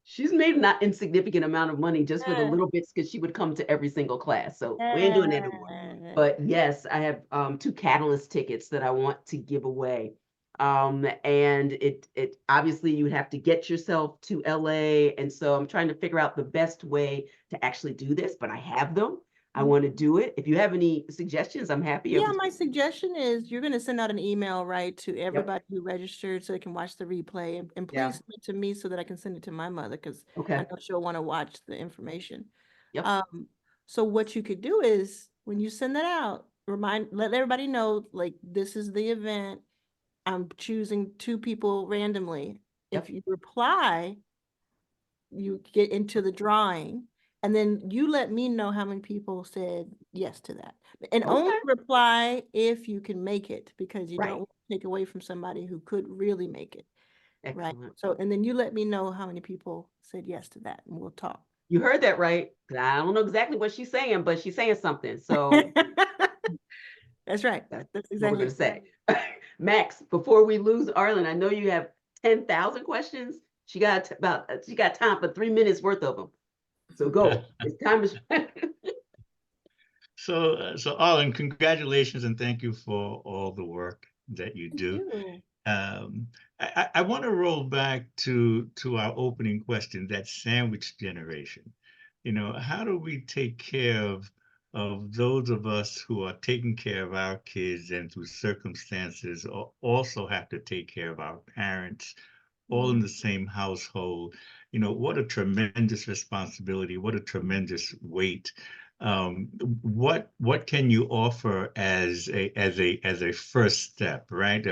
She's made not insignificant amount of money just for the little bits, because she would come to every single class. So we ain't doing that anymore. But yes, I have 2 Catalyst tickets that I want to give away. And it obviously you have to get yourself to LA. And so I'm trying to figure out the best way to actually do this, but I have them. I want to do it. If you have any suggestions, I'm happy. Yeah, my suggestion is you're going to send out an email, right, to everybody who registered so they can watch the replay. And please send it to me so that I can send it to my mother, because I know she'll want to watch the information. So what you could do is, when you send that out, let everybody know, like, this is the event. I'm choosing 2 people randomly. If you reply, you get into the drawing, and then you let me know how many people said yes to that. And only reply if you can make it, because you don't want to take away from somebody who could really make it. Excellent. Right. So, and then you let me know how many people said yes to that, and we'll talk. You heard that right. I don't know exactly what she's saying, but she's saying something. So that's right. That's exactly what we're going to say. Max, before we lose Arlan, I know you have 10,000 questions. She got time for 3 minutes worth of them. So go. It's time to. So Arlan, congratulations and thank you for all the work that you do. I want to roll back to our opening question, that sandwich generation. How do we take care of those of us who are taking care of our kids and through circumstances also have to take care of our parents, all in the same household? What a tremendous responsibility, what a tremendous weight. What can you offer as a first step, right?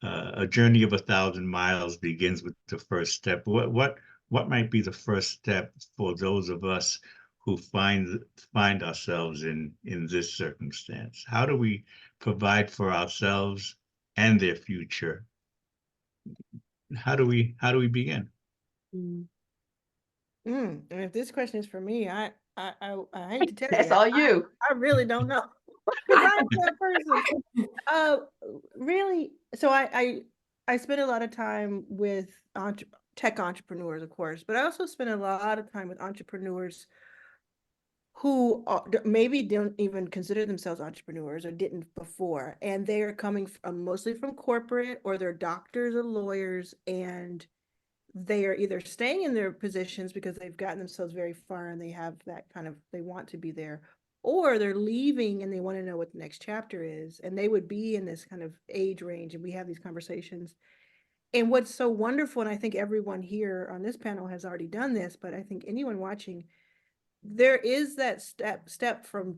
A journey of 1,000 miles begins with the first step. What might be the first step for those of us who find ourselves in this circumstance? How do we provide for ourselves and their future? How do we begin? And if this question is for me, I hate to tell you, that's all you. I really don't know. I'm that person. Really. So I spend a lot of time with tech entrepreneurs, of course, but I also spend a lot of time with entrepreneurs who maybe don't even consider themselves entrepreneurs or didn't before, and they are coming mostly from corporate, or they're doctors or lawyers, and they are either staying in their positions because they've gotten themselves very far and they have that kind of, they want to be there, or they're leaving and they want to know what the next chapter is. And they would be in this kind of age range, and we have these conversations. And what's so wonderful, and I think everyone here on this panel has already done this, but I think anyone watching, there is that step from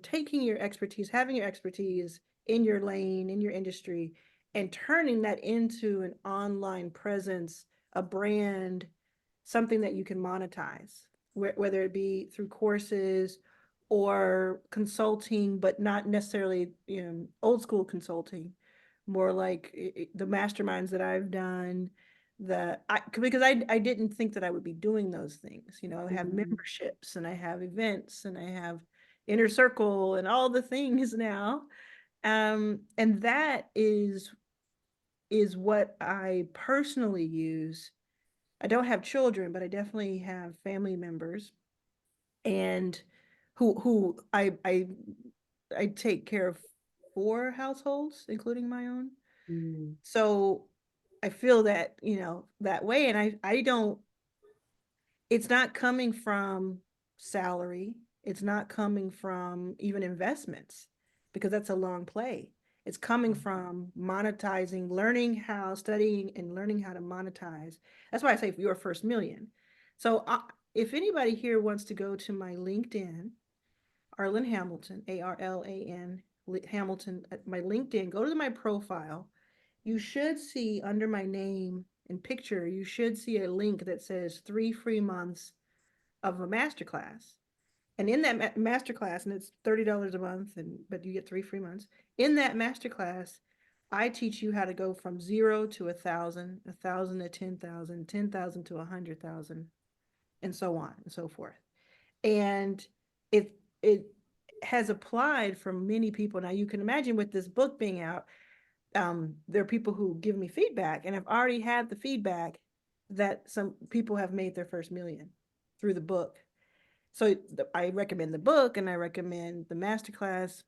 taking your expertise, having your expertise in your lane, in your industry, and turning that into an online presence, a brand, something that you can monetize, whether it be through courses or consulting, but not necessarily, old school consulting, more like the masterminds that I've done, because I didn't think that I would be doing those things. I have memberships and I have events and I have inner circle and all the things now. And that is what I personally use. I don't have children, but I definitely have family members, and who I take care of 4 households, including my own. So I feel that, that way. And I don't, it's not coming from salary. It's not coming from even investments, because that's a long play. It's coming from monetizing, studying and learning how to monetize. That's why I say your first million. So if anybody here wants to go to my LinkedIn, Arlan Hamilton, Arlan Hamilton, my LinkedIn, go to my profile. You should see under my name and picture, you should see a link that says 3 free months of a masterclass. And in that masterclass, and it's $30 a month, but you get 3 free months. In that masterclass, I teach you how to go from 0 to 1,000, 1,000 to 10,000, 10,000 to 100,000, and so on and so forth. And it has applied for many people. Now you can imagine with this book being out, there are people who give me feedback, and I've already had the feedback that some people have made their first million through the book. So I recommend the book and I recommend the masterclass.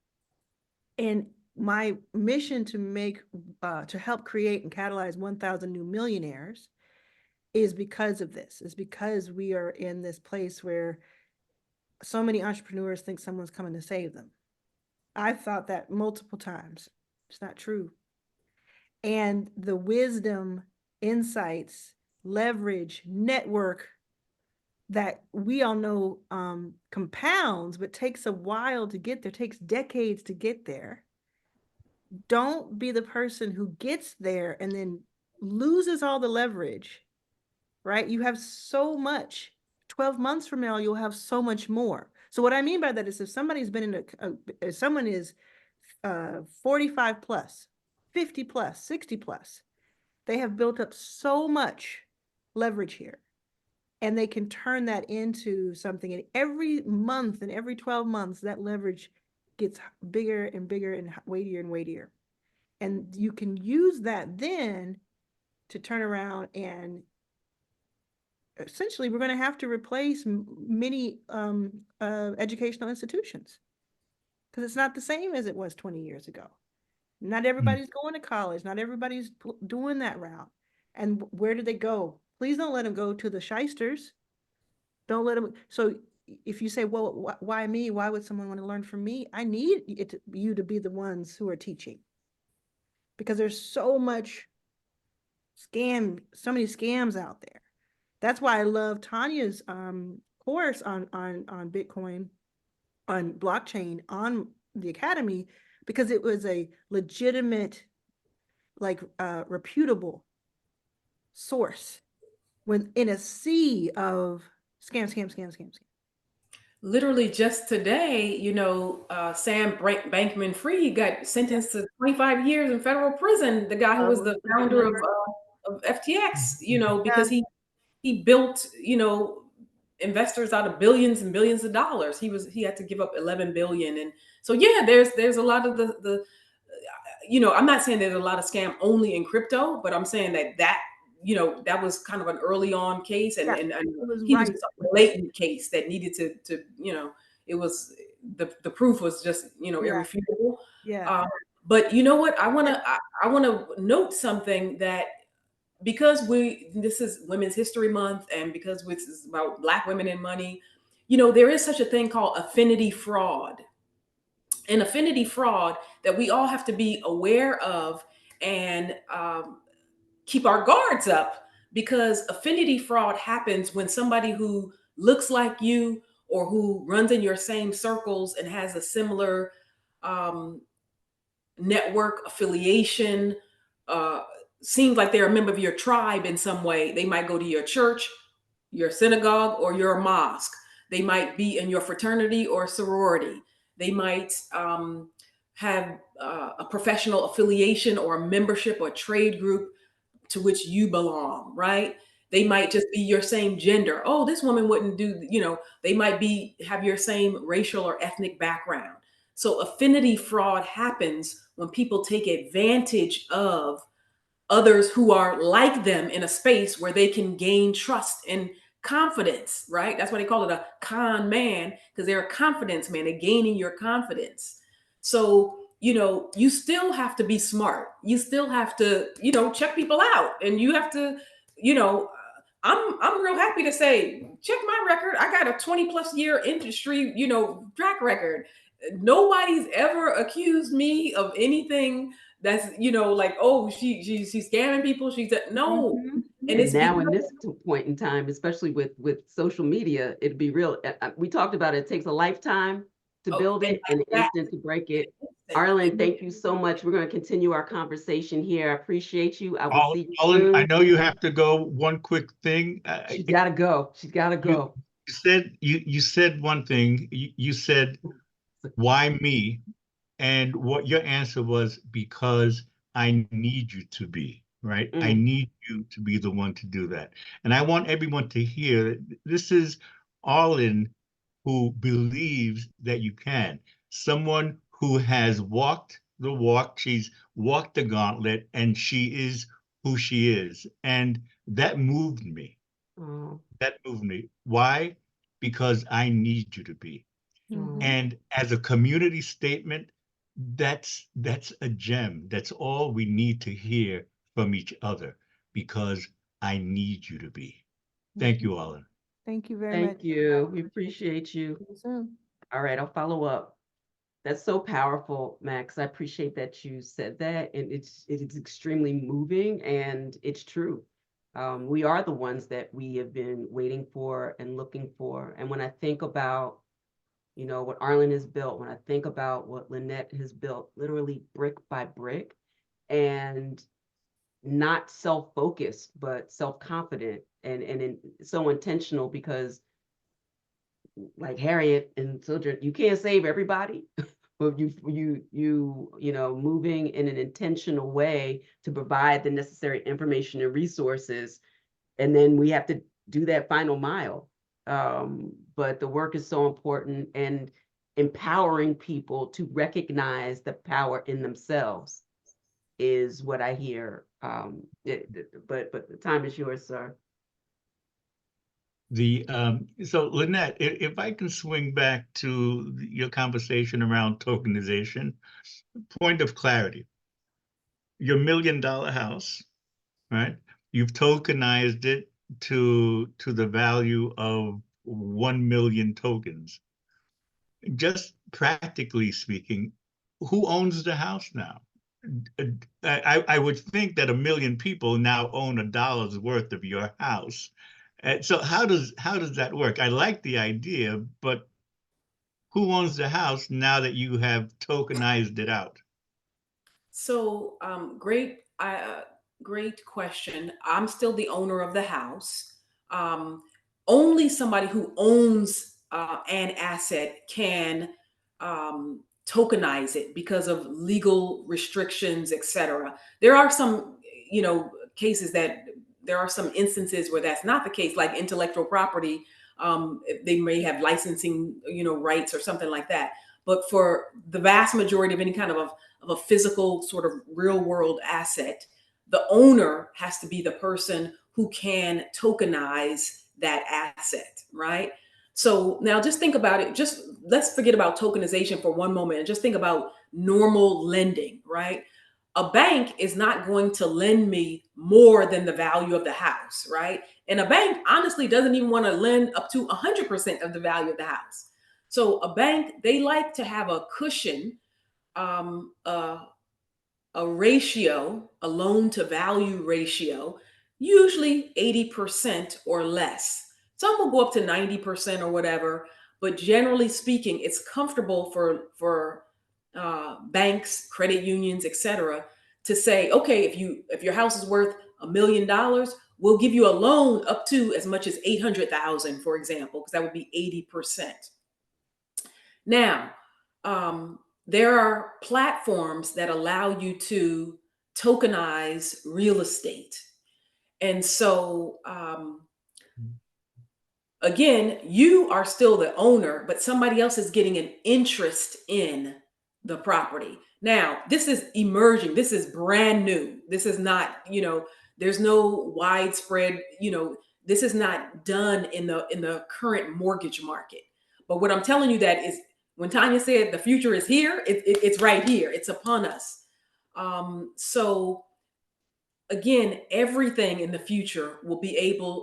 And my mission to help create and catalyze 1,000 new millionaires is because of this. Is because we are in this place where so many entrepreneurs think someone's coming to save them. I've thought that multiple times. It's not true. And the wisdom, insights, leverage, network that we all know compounds, but takes a while to get there, takes decades to get there. Don't be the person who gets there and then loses all the leverage, right? You have so much. 12 months from now, you'll have so much more. So what I mean by that is, if somebody's been if someone is 45 plus, 50 plus, 60 plus, they have built up so much leverage here. And they can turn that into something. And every month and every 12 months, that leverage gets bigger and bigger and weightier and weightier. And you can use that then to turn around, and essentially we're going to have to replace many educational institutions, because it's not the same as it was 20 years ago. Not everybody's going to college. Not everybody's doing that route. And where do they go? Please don't let them go to the shysters. Don't let them. So if you say, well, why me? Why would someone want to learn from me? I need you to be the ones who are teaching, because there's so many scams out there. That's why I love Tonya's course on Bitcoin, on blockchain, on the Academy, because it was a legitimate, reputable source when in a sea of scam. Literally just today, Sam Bankman-Fried got sentenced to 25 years in federal prison. The guy who was the founder of FTX, because he built, investors out of billions and billions of dollars. He had to give up 11 billion. And so, yeah, there's a lot of the I'm not saying there's a lot of scam only in crypto, but I'm saying that was kind of an early on case, and he was a blatant case that needed to it was the proof was just irrefutable. Yeah. But you know what? I want to note something that because this is Women's History Month, and because this is about Black women and money, you know, there is such a thing called affinity fraud. And affinity fraud that we all have to be aware of and keep our guards up, because affinity fraud happens when somebody who looks like you or who runs in your same circles and has a similar um, network affiliation, uh, seems like they're a member of your tribe in some way. They might go to your church, your synagogue, or your mosque. They might be in your fraternity or sorority. They might have a professional affiliation or a membership or trade group to which you belong, right? They might just be your same gender. Oh, this woman wouldn't do, you know, they might have your same racial or ethnic background. So affinity fraud happens when people take advantage of others who are like them in a space where they can gain trust and confidence, right? That's why they call it a con man, because they're a confidence man. They're gaining your confidence. So, you know, you still have to be smart. You still have to, you know, check people out, and you have to, you know, I'm real happy to say, check my record. I got a 20 plus year industry, you know, track record. Nobody's ever accused me of anything that's, you know, like, oh, she's scamming people. No. Mhm. And it's And now in because, this point in time, especially with social media, it'd be real. We talked about it takes a lifetime to oh, build and it and an that- instant to break it. Arlan, thank you so much. We're going to continue our conversation here. I appreciate you. I will see you Arlan, I soon. know you have to go. One quick thing. She's got to go. She's got to go. You said one thing. You said, why me? And what your answer was, because I need you to be, right? I need you to be the one to do that. And I want everyone to hear that this is Arlan, who believes that you can. Someone who has walked the walk, she's walked the gauntlet, and she is who she is. And that moved me. Oh, That moved me. Why? Because I need you to be. oh. And as a community statement, that's a gem. That's all we need to hear from each other, because I need you to be. Thank you, Arlan. Thank you very much. Thank you. We appreciate you. See you soon. All right, I'll follow up. That's so powerful, Max. I appreciate that you said that, and it's extremely moving, and it's true. We are the ones that we have been waiting for and looking for. And when I think about, you know, what Arlan has built, when I think about what Lynnette has built, literally brick by brick, and not self-focused, but self-confident and so intentional, because like Harriet and children, you can't save everybody, but you know, moving in an intentional way to provide the necessary information and resources, and then we have to do that final mile. But the work is so important, and empowering people to recognize the power in themselves is what I hear. But the time is yours, sir. So Lynnette, if I can swing back to your conversation around tokenization, point of clarity. Your $1 million house, right? You've tokenized it to the value of 1 million tokens. Just practically speaking, who owns the house now? I would think that 1 million people now own $1's worth of your house. So how does that work? I like the idea, but who owns the house now that you have tokenized it out? so great question. I'm still the owner of the house. Only somebody who owns an asset can tokenize it because of legal restrictions, etc. There are some, you know, cases that there are some instances where that's not the case, like intellectual property. They may have licensing, you know, rights or something like that. But for the vast majority of any kind of a physical sort of real world asset, the owner has to be the person who can tokenize that asset, right? So now just think about it. Just let's forget about tokenization for one moment and just think about normal lending, right? a bank is not going to lend me more than the value of the house, right? And a bank honestly doesn't even want to lend up to 100% of the value of the house. So a bank, they like to have a cushion, um, a, a ratio, a loan to value ratio, usually 80% or less. Some will go up to 90% or whatever, but generally speaking, it's comfortable for banks, credit unions, etc., to say, okay, if your house is worth $1 million, we'll give you a loan up to as much as 800,000, for example, because that would be 80%. Now, there are platforms that allow you to tokenize real estate. And so, again, you are still the owner, but somebody else is getting an interest in the property. Now, this is emerging. This is brand new. This is not, there's no widespread, this is not done in the current mortgage market. But what I'm telling you that is when Tonya said the future is here, it's right here. It's upon us. So again, everything in the future will be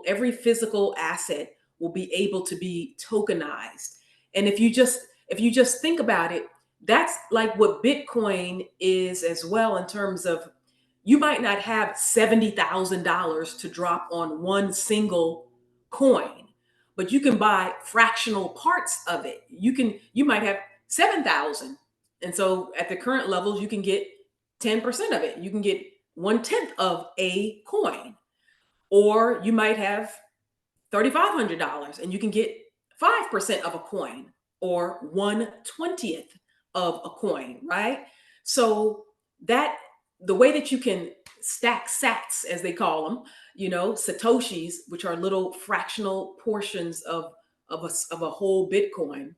every physical asset will be able to be tokenized. And if you just think about it, that's like what Bitcoin is as well, in terms of you might not have $70,000 to drop on one single coin, but you can buy fractional parts of it. You might have 7,000. And so at the current levels, you can get 10% of it. You can get 1/10 of a coin. Or you might have $3,500 and you can get 5% of a coin, or 1/20th of a coin, right? So that the way that you can stack sats, as they call them, satoshis, which are little fractional portions of a whole Bitcoin,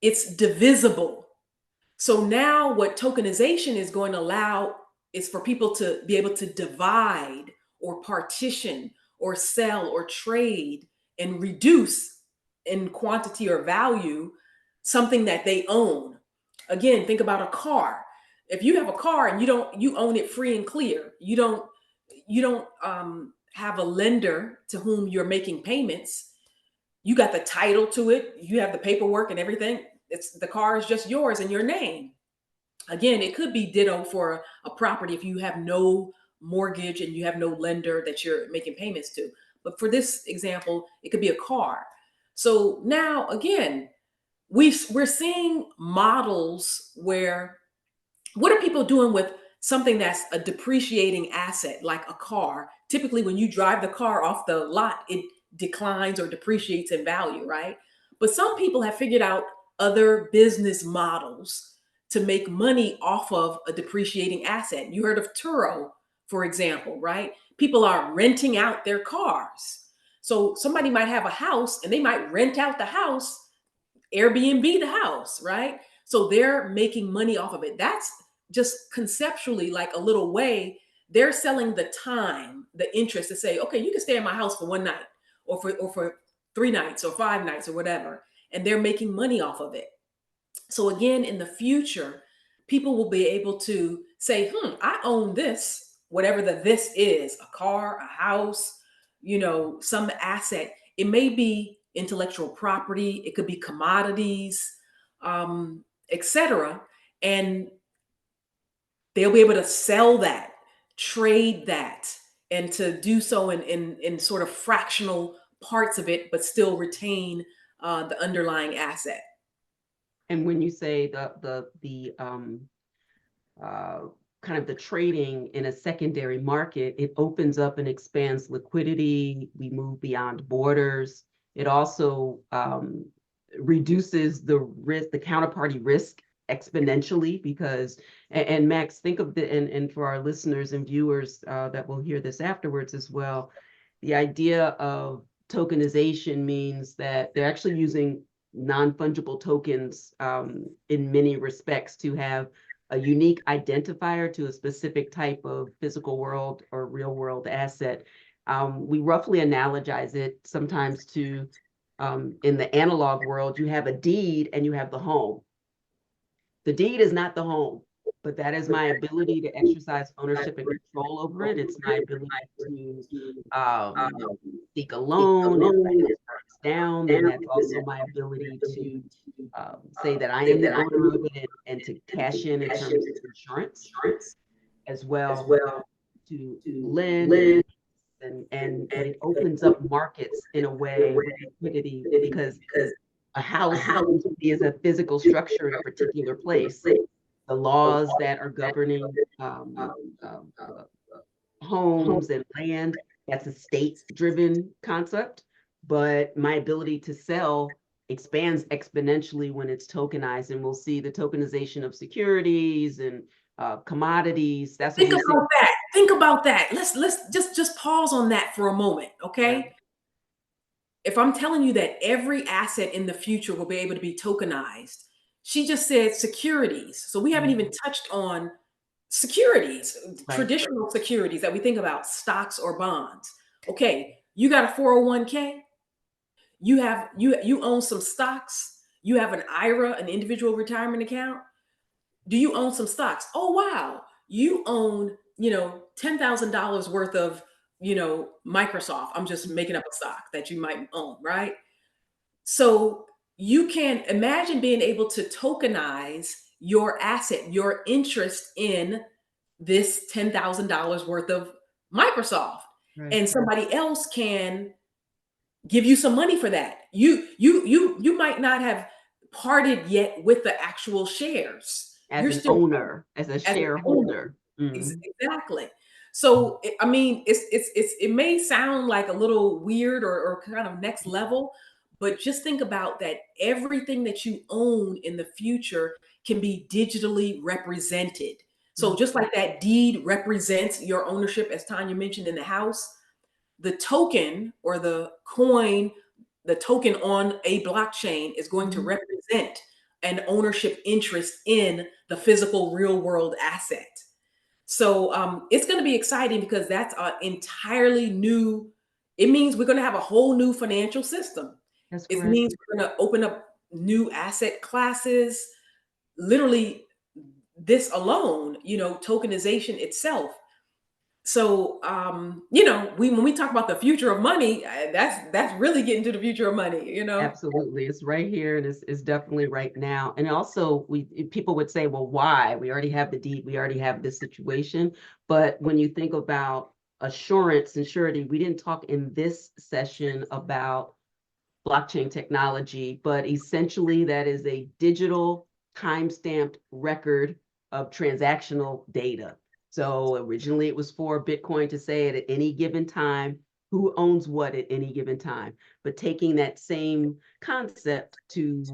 it's divisible. So now what tokenization is going to allow is for people to be able to divide or partition or sell or trade and reduce in quantity or value something that they own. Again, think about a car. If you have a car and you own it free and clear, you don't have a lender to whom you're making payments. You got the title to it, you have the paperwork and everything. The car is just yours in your name. Again, it could be ditto for a property if you have no mortgage and you have no lender that you're making payments to. But for this example, it could be a car. So now, again, we're seeing models where, what are people doing with something that's a depreciating asset like a car? Typically, when you drive the car off the lot, it declines or depreciates in value, right? But some people have figured out other business models to make money off of a depreciating asset. You heard of Turo, for example, right? People are renting out their cars. So somebody might have a house and they might rent out the house, Airbnb the house, right? So they're making money off of it. That's just conceptually like a little way. They're selling the time, the interest, to say, okay, you can stay in my house for one night or for 3 nights or 5 nights or whatever. And they're making money off of it. So again, in the future, people will be able to say, I own this, whatever this is, a car, a house, some asset. It may be intellectual property, it could be commodities, etc. And they'll be able to sell that, trade that, and to do so in sort of fractional parts of it, but still retain the underlying asset. And when you say the kind of the trading in a secondary market, it opens up and expands liquidity. We move beyond borders. It also reduces the risk, the counterparty risk, exponentially, because, and Max, think of and for our listeners and viewers that will hear this afterwards as well, the idea of tokenization means that they're actually using non-fungible tokens in many respects to have a unique identifier to a specific type of physical world or real world asset. We roughly analogize it sometimes to, in the analog world, you have a deed and you have the home. The deed is not the home. but that is my ability to exercise ownership and control over it. It's my ability to seek a loan and write those things down. And that's also my ability to say that I am the owner of it and to cash in terms of insurance as well, to lend and but it opens up markets in a way with liquidity because a house is a physical structure in a particular place. The laws that are governing homes and land, that's a state-driven concept, but my ability to sell expands exponentially when it's tokenized, and we'll see the tokenization of securities and commodities. That's what Think about that. Think about that. Let's just pause on that for a moment, okay? Right. If I'm telling you that every asset in the future will be able to be tokenized, she just said securities. So we haven't even touched on securities, Right. traditional securities that we think about, stocks or bonds. Okay, you got a 401k, you own some stocks, you have an IRA, an individual retirement account. Do you own some stocks? Oh wow, you own, $10,000 worth of, Microsoft. I'm just making up a stock that you might own, right? So you can imagine being able to tokenize your asset, your interest in this $10,000 worth of Microsoft, Right. and somebody else can give you some money for that. You might not have parted yet with the actual shares. As You're an still owner, as a as an shareholder. Exactly. So I mean, it may sound like a little weird or kind of next level, but just think about that. Everything that you own in the future can be digitally represented. So just like that deed represents your ownership, as Tonya mentioned, in the house, the token or the coin, the token on a blockchain is going to represent an ownership interest in the physical real world asset. So it's going to be exciting because that's an entirely new, it means we're going to have a whole new financial system. That's It correct. means we're going to open up new asset classes, literally this alone, tokenization itself. So when we talk about the future of money, that's really getting to the future of money. Absolutely. It's right here and it's definitely right now. And also people would say, well, why? We already have the deed, we already have this situation. But when you think about assurance and surety, we didn't talk in this session about blockchain technology, but essentially that is a digital time-stamped record of transactional data. So originally it was for Bitcoin to say at any given time, who owns what at any given time. But taking that same concept to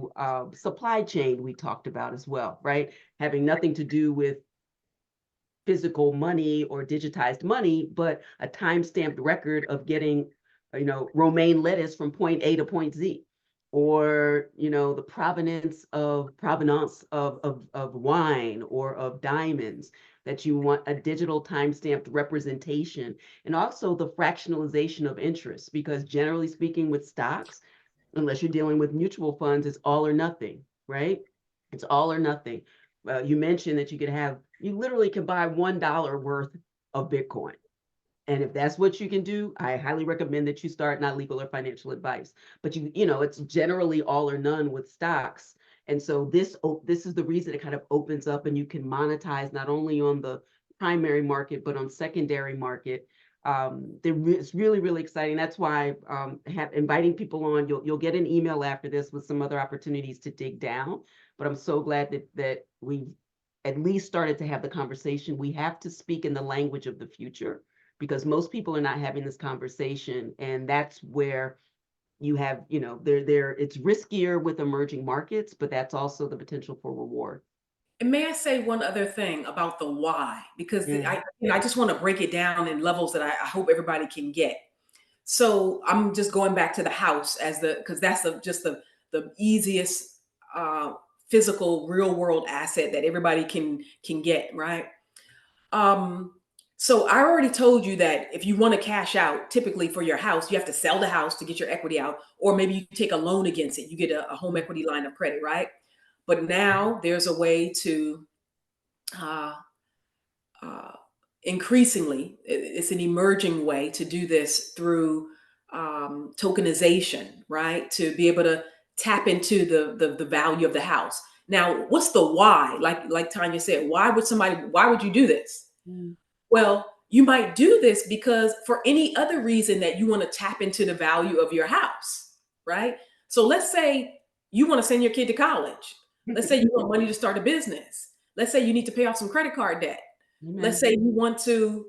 supply chain we talked about as well, right? Having nothing to do with physical money or digitized money, but a time-stamped record of getting, romaine lettuce from point A to point Z, or, the provenance of wine or of diamonds, that you want a digital time-stamped representation, and also the fractionalization of interest, because generally speaking with stocks, unless you're dealing with mutual funds, it's all or nothing, right? It's all or nothing. You mentioned that you literally can buy $1 worth of Bitcoin. And if that's what you can do, I highly recommend that you start, not legal or financial advice, but it's generally all or none with stocks. And so this is the reason it kind of opens up, and you can monetize not only on the primary market, but on secondary market. It's really, really exciting. That's why inviting people on, you'll get an email after this with some other opportunities to dig down. But I'm so glad that we've at least started to have the conversation. We have to speak in the language of the future, because most people are not having this conversation. And that's where you have, it's riskier with emerging markets, but that's also the potential for reward. And may I say one other thing about the why? Because I just want to break it down in levels that I hope everybody can get. So I'm just going back to the house because that's just the easiest physical real world asset that everybody can get, right? So I already told you that if you want to cash out, typically for your house, you have to sell the house to get your equity out, or maybe you take a loan against it. You get a home equity line of credit, right? But now there's a way to uh, increasingly, it's an emerging way to do this through tokenization, right? To be able to tap into the value of the house. Now, what's the why? Like Tonya said, why would you do this? Mm. Well, you might do this because for any other reason that you want to tap into the value of your house, right? So let's say you want to send your kid to college. Let's say you want money to start a business. Let's say you need to pay off some credit card debt. Let's say you want to,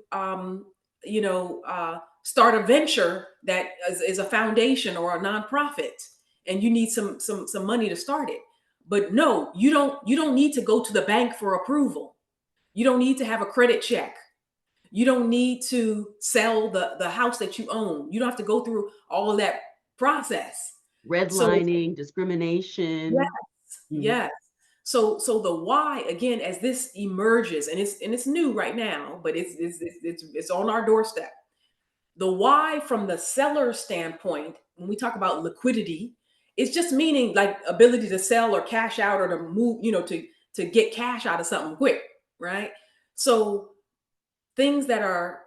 start a venture that is a foundation or a nonprofit, and you need some money to start it. But no, you don't need to go to the bank for approval. You don't need to have a credit check. You don't need to sell the house that you own. You don't have to go through all of that process. Redlining, Yes, discrimination. yes. So the why, again, as this emerges, and it's new right now, but it's on our doorstep. The why from the seller standpoint, when we talk about liquidity, it's just meaning like ability to sell or cash out or to move, to get cash out of something quick, right? So things that are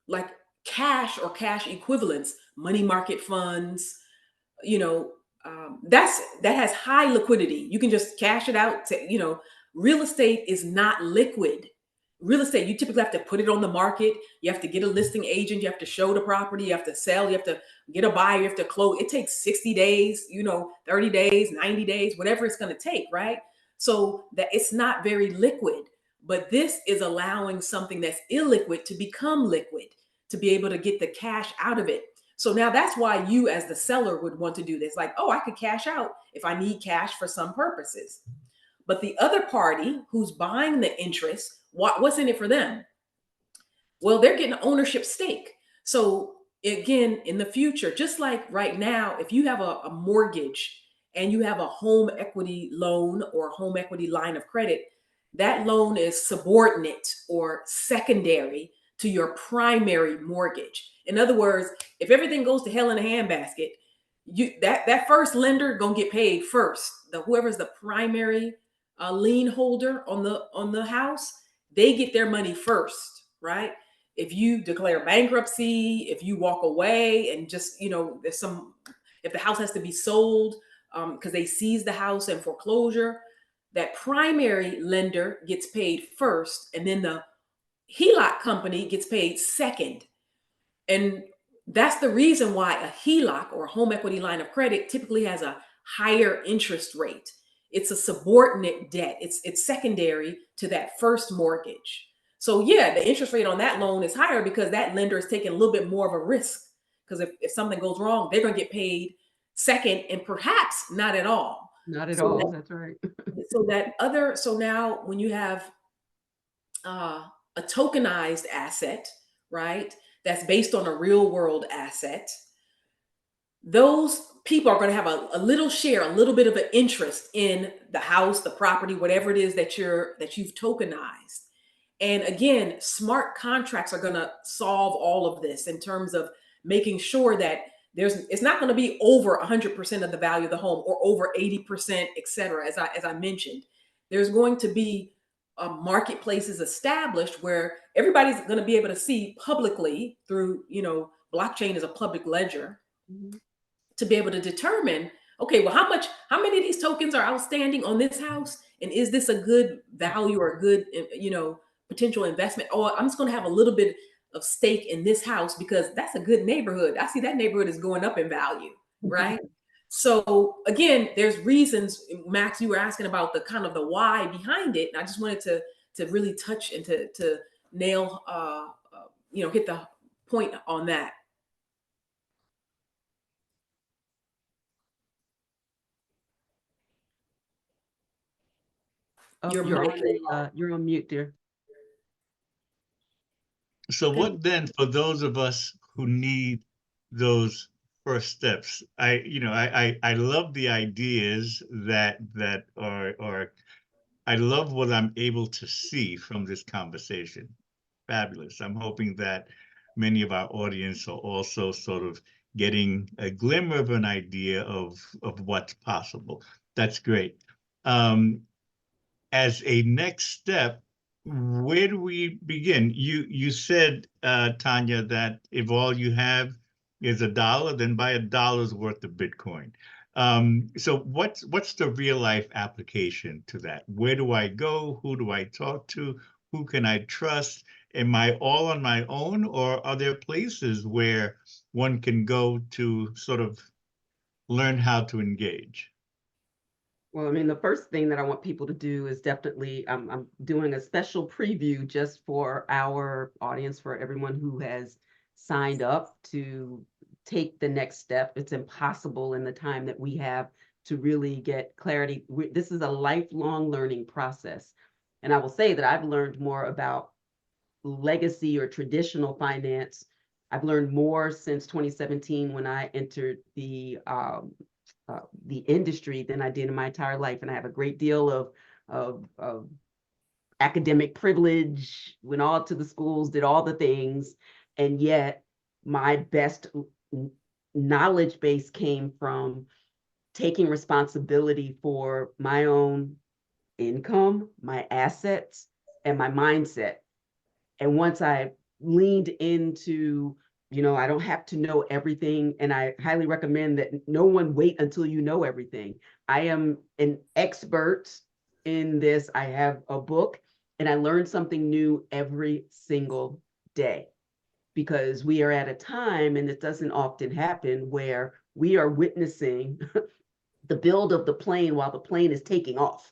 like cash or cash equivalents, money market funds, you know, that has high liquidity. You can just cash it out to, real estate is not liquid. Real estate, you typically have to put it on the market. You have to get a listing agent. You have to show the property. You have to sell. You have to get a buyer. You have to close. It takes 60 days, 30 days, 90 days, whatever it's going to take, right? So that it's not very liquid. But this is allowing something that's illiquid to become liquid, to be able to get the cash out of it. So now that's why you as the seller would want to do this. Like, oh, I could cash out if I need cash for some purposes. But the other party who's buying the interest, what's in it for them? Well, they're getting ownership stake. So again, in the future, just like right now, if you have a mortgage and you have a home equity loan or home equity line of credit, that loan is subordinate or secondary to your primary mortgage. In other words, if everything goes to hell in a handbasket, that first lender gonna get paid first. Whoever's the primary lien holder on the house, they get their money first, right? If you declare bankruptcy, if you walk away and just, if the house has to be sold because they seize the house in foreclosure, that primary lender gets paid first, and then the HELOC company gets paid second. And that's the reason why a HELOC or a home equity line of credit typically has a higher interest rate. It's a subordinate debt. It's secondary to that first mortgage. So yeah, the interest rate on that loan is higher because that lender is taking a little bit more of a risk. Because if something goes wrong, they're going to get paid second and perhaps not at all. Not at So all. That's right. so now when you have a tokenized asset, right, that's based on a real world asset, those people are going to have a little share, a little bit of an interest in the house, the property, whatever it is that you've tokenized. And again, smart contracts are going to solve all of this in terms of making sure that it's not going to be over 100% of the value of the home or over 80%, et cetera. As I mentioned, there's going to be marketplaces established where everybody's going to be able to see publicly through, blockchain is a public ledger, to be able to determine, okay, well, how many of these tokens are outstanding on this house? And is this a good value or a good, potential investment? Or I'm just going to have a little bit of stake in this house because that's a good neighborhood. I see that neighborhood is going up in value, right? So again, there's reasons, Max, you were asking about the kind of the why behind it. And I just wanted to really touch and to nail, hit the point on that. Oh, Your you're on mute, dear. So what then for those of us who need those first steps? I love the ideas that are I love what I'm able to see from this conversation. Fabulous. I'm hoping that many of our audience are also sort of getting a glimmer of an idea of what's possible. That's great. as a next step, where do we begin? You said, Tonya, that if all you have is $1, then buy $1's worth of Bitcoin. So what's the real life application to that? Where do I go? Who do I talk to? Who can I trust? Am I all on my own, or are there places where one can go to sort of learn how to engage? Well, I mean, the first thing that I want people to do is definitely, I'm doing a special preview just for our audience, for everyone who has signed up to take the next step. It's impossible in the time that we have to really get clarity. This is a lifelong learning process. And I will say that I've learned more about legacy or traditional finance. I've learned more since 2017 when I entered the industry than I did in my entire life. And I have a great deal of academic privilege, went all to the schools, did all the things. And yet my best knowledge base came from taking responsibility for my own income, my assets, and my mindset. And once I leaned into, I don't have to know everything. And I highly recommend that no one wait until you know everything. I am an expert in this. I have a book and I learn something new every single day, because we are at a time, and it doesn't often happen, where we are witnessing the build of the plane while the plane is taking off.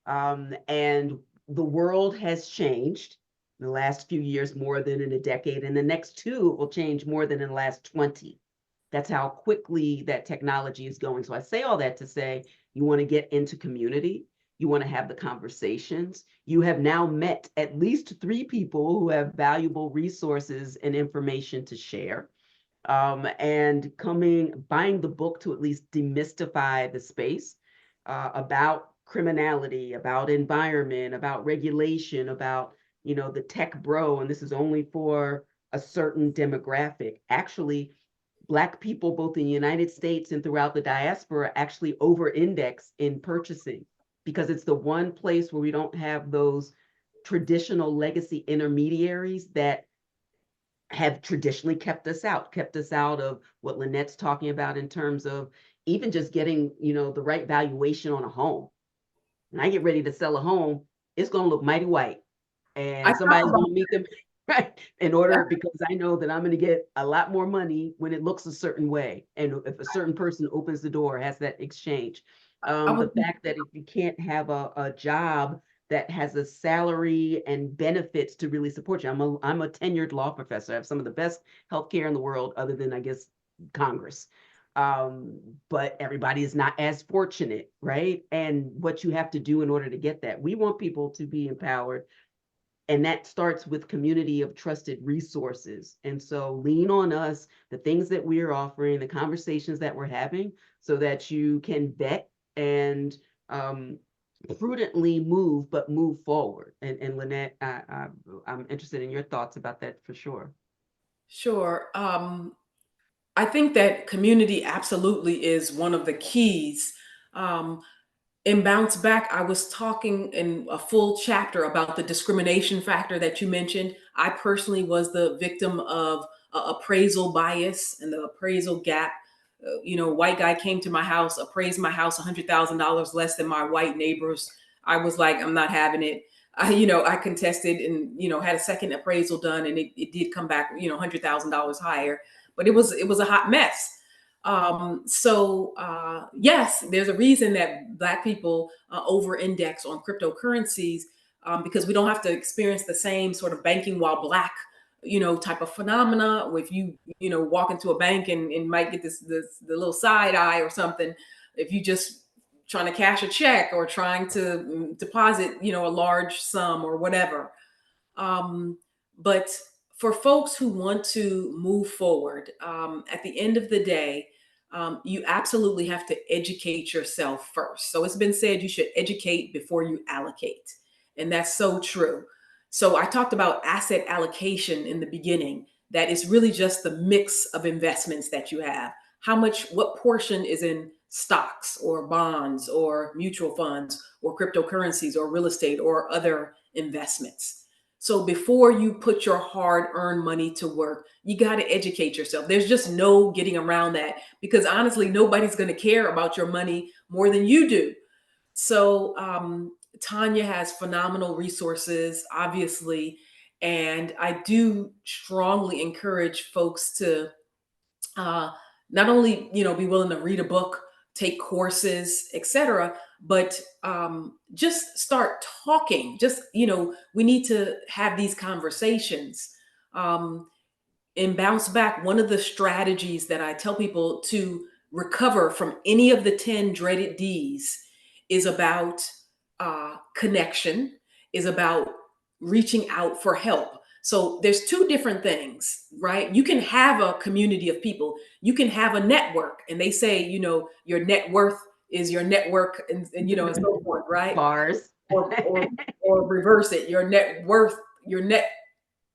And the world has changed in the last few years more than in a decade, and the next two will change more than in the last 20. That's how quickly that technology is going. So I say all that to say, you want to get into community, you want to have the conversations. You have now met at least 3 people who have valuable resources and information to share. And buying the book to at least demystify the space about criminality, about environment, about regulation, about the tech bro, and this is only for a certain demographic. Actually, Black people, both in the United States and throughout the diaspora, actually over-index in purchasing, because it's the one place where we don't have those traditional legacy intermediaries that have traditionally kept us out of what Lynnette's talking about in terms of even just getting, the right valuation on a home. When I get ready to sell a home, it's going to look mighty white. And somebody's going to meet them right because I know that I'm going to get a lot more money when it looks a certain way. And if a certain person opens the door, has that exchange. The fact that if you can't have a job that has a salary and benefits to really support you. I'm a tenured law professor. I have some of the best healthcare in the world, other than, I guess, Congress. But everybody is not as fortunate, right? And what you have to do in order to get that. We want people to be empowered. And that starts with community of trusted resources. And so lean on us, the things that we're offering, the conversations that we're having, so that you can vet and prudently move forward. And Lynnette, I'm interested in your thoughts about that for sure. Sure. I think that community absolutely is one of the keys. In Bounce Back, I was talking in a full chapter about the discrimination factor that you mentioned. I personally was the victim of appraisal bias and the appraisal gap. White guy came to my house, appraised my house $100,000 less than my white neighbors. I was like, I'm not having it. I contested and, had a second appraisal done, and it did come back, $100,000 higher, but it was a hot mess. Yes, there's a reason that Black people over-index on cryptocurrencies, because we don't have to experience the same sort of banking while Black, type of phenomena. If you, walk into a bank and might get the little side eye or something, if you just trying to cash a check or trying to deposit, a large sum or whatever. But for folks who want to move forward, at the end of the day, you absolutely have to educate yourself first. So it's been said you should educate before you allocate. And that's so true. So I talked about asset allocation in the beginning. That is really just the mix of investments that you have. What portion is in stocks or bonds or mutual funds or cryptocurrencies or real estate or other investments. So before you put your hard-earned money to work, you got to educate yourself. There's just no getting around that, because honestly, nobody's going to care about your money more than you do. So Tonya has phenomenal resources, obviously, and I do strongly encourage folks to not only be willing to read a book, take courses, etc., but just start talking. Just we need to have these conversations. In Bounce Back, one of the strategies that I tell people to recover from any of the 10 dreaded D's is about connection, is about reaching out for help. So there's two different things, right? You can have a community of people, you can have a network, and they say, your net worth is your network, and and so forth, right? Bars. Or reverse it. Your net worth, your net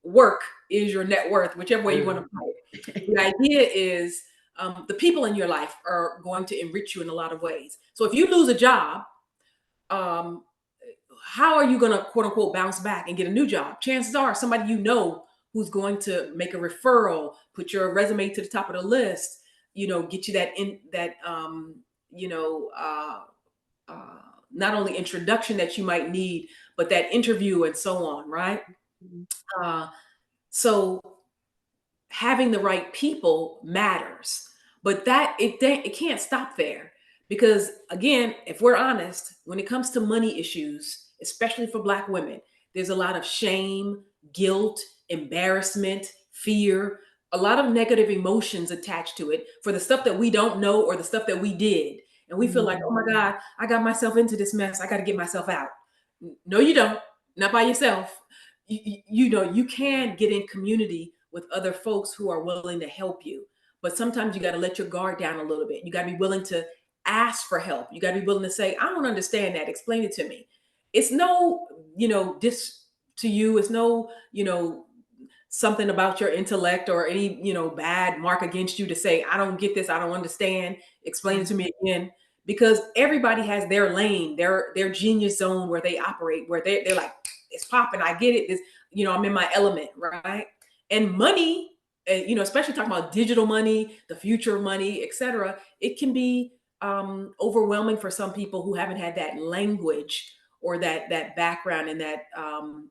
work is your net worth, whichever way you want to put it. The idea is the people in your life are going to enrich you in a lot of ways. So if you lose a job, how are you going to quote unquote bounce back and get a new job? Chances are somebody who's going to make a referral, put your resume to the top of the list, get you that not only introduction that you might need, but that interview and so on, right? So having the right people matters, but that it can't stop there, because again, if we're honest, when it comes to money issues, especially for Black women, there's a lot of shame, guilt, embarrassment, fear, a lot of negative emotions attached to it for the stuff that we don't know or the stuff that we did. And we feel like, oh my God, I got myself into this mess, I got to get myself out. No, you don't. Not by yourself. You can get in community with other folks who are willing to help you. But sometimes you got to let your guard down a little bit. You got to be willing to ask for help. You got to be willing to say, I don't understand that. Explain it to me. It's no, diss to you. It's no, something about your intellect or any, bad mark against you to say, I don't get this. I don't understand. Explain it to me again. Because everybody has their lane, their genius zone where they operate, where they're like, it's popping. I get it. This, I'm in my element, right? And money, especially talking about digital money, the future of money, etc., it can be overwhelming for some people who haven't had that language or that background in that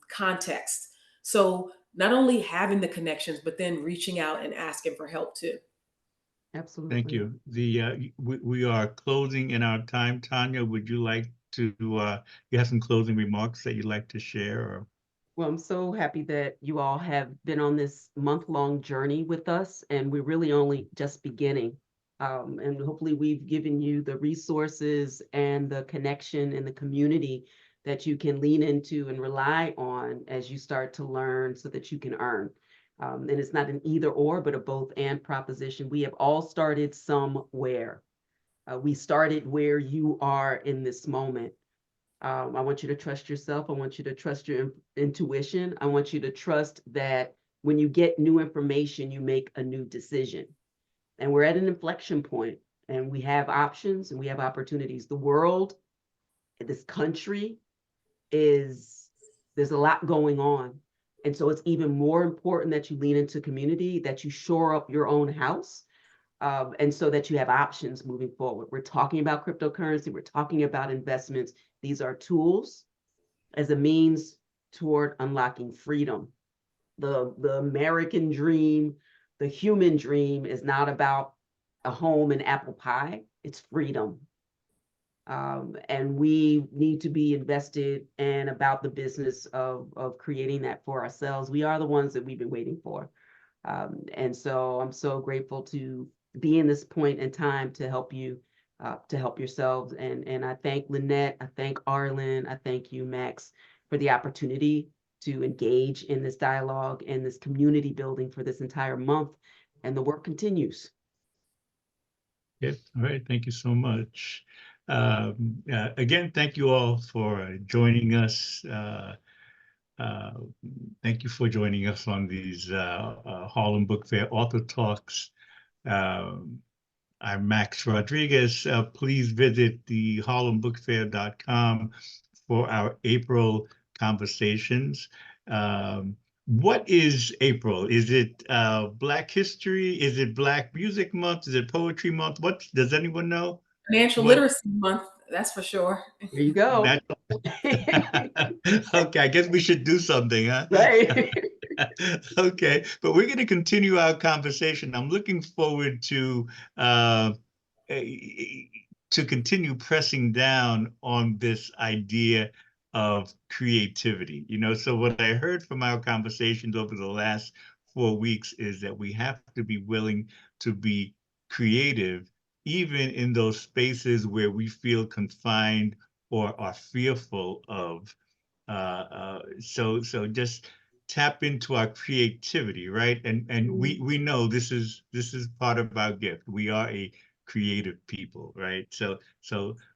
context. So not only having the connections, but then reaching out and asking for help too. Absolutely. Thank you. We are closing in our time. Tonya, would you like to, you have some closing remarks that you'd like to share? Or? Well, I'm so happy that you all have been on this month-long journey with us, and we're really only just beginning. And hopefully we've given you the resources and the connection and the community that you can lean into and rely on as you start to learn so that you can earn. And it's not an either or, but a both and proposition. We have all started somewhere. We started where you are in this moment. I want you to trust yourself. I want you to trust your intuition. I want you to trust that when you get new information, you make a new decision. And we're at an inflection point, and we have options and we have opportunities. The world, this country there's a lot going on. And so it's even more important that you lean into community, that you shore up your own house, and so that you have options moving forward. We're talking about cryptocurrency. We're talking about investments. These are tools as a means toward unlocking freedom. The American dream, the human dream is not about a home and apple pie. It's freedom. And we need to be invested and about the business of creating that for ourselves. We are the ones that we've been waiting for. And so I'm so grateful to be in this point in time to help you, to help yourselves. And I thank Lynnette, I thank Arlan, I thank you, Max, for the opportunity to engage in this dialogue and this community building for this entire month. And the work continues. Yes, all right, thank you so much. Again, thank you all for joining us. Thank you for joining us on these Harlem Book Fair Author Talks. I'm Max Rodriguez. Please visit the harlembookfair.com for our April conversations. What is April? Is it Black History? Is it Black Music Month? Is it Poetry Month? What does anyone know? Financial What? literacy month, that's for sure. There you go. Okay, I guess we should do something, huh? Right. Okay, but we're going to continue our conversation. I'm looking forward uh, to continue pressing down on this idea of creativity. So what I heard from our conversations over the last 4 weeks is that we have to be willing to be creative, even in those spaces where we feel confined or are fearful of. So just tap into our creativity, right? And we know this is part of our gift. We are a creative people, right? So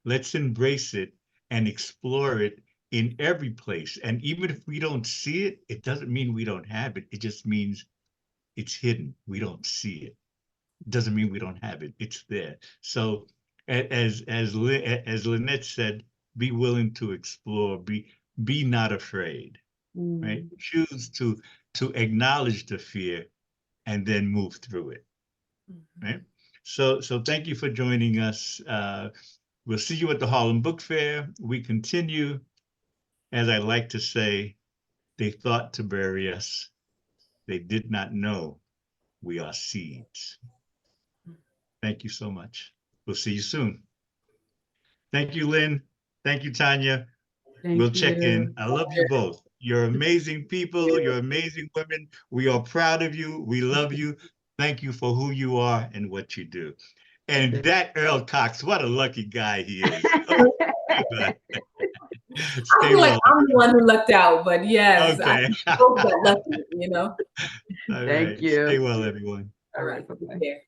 let's embrace it and explore it in every place. And even if we don't see it, it doesn't mean we don't have it. It just means it's hidden. We don't see it. It doesn't mean we don't have it. It's there. So as Lynnette said, be willing to explore, be not afraid, right? Choose to acknowledge the fear and then move through it, right? So thank you for joining us. We'll see you at the Harlem Book Fair. We continue, as I like to say, they thought to bury us. They did not know we are seeds. Thank you so much. We'll see you soon. Thank you, Lynn. Thank you, Tonya. We'll check in. I love you both. You're amazing people. You're amazing women. We are proud of you. We love you. Thank you for who you are and what you do. And that Earl Cox, what a lucky guy he is. Oh, I stay feel like well. I'm the one who lucked out, but yes, Okay. I both got lucky, All Thank right. you. Stay well, everyone. All right. Bye-bye. Take care.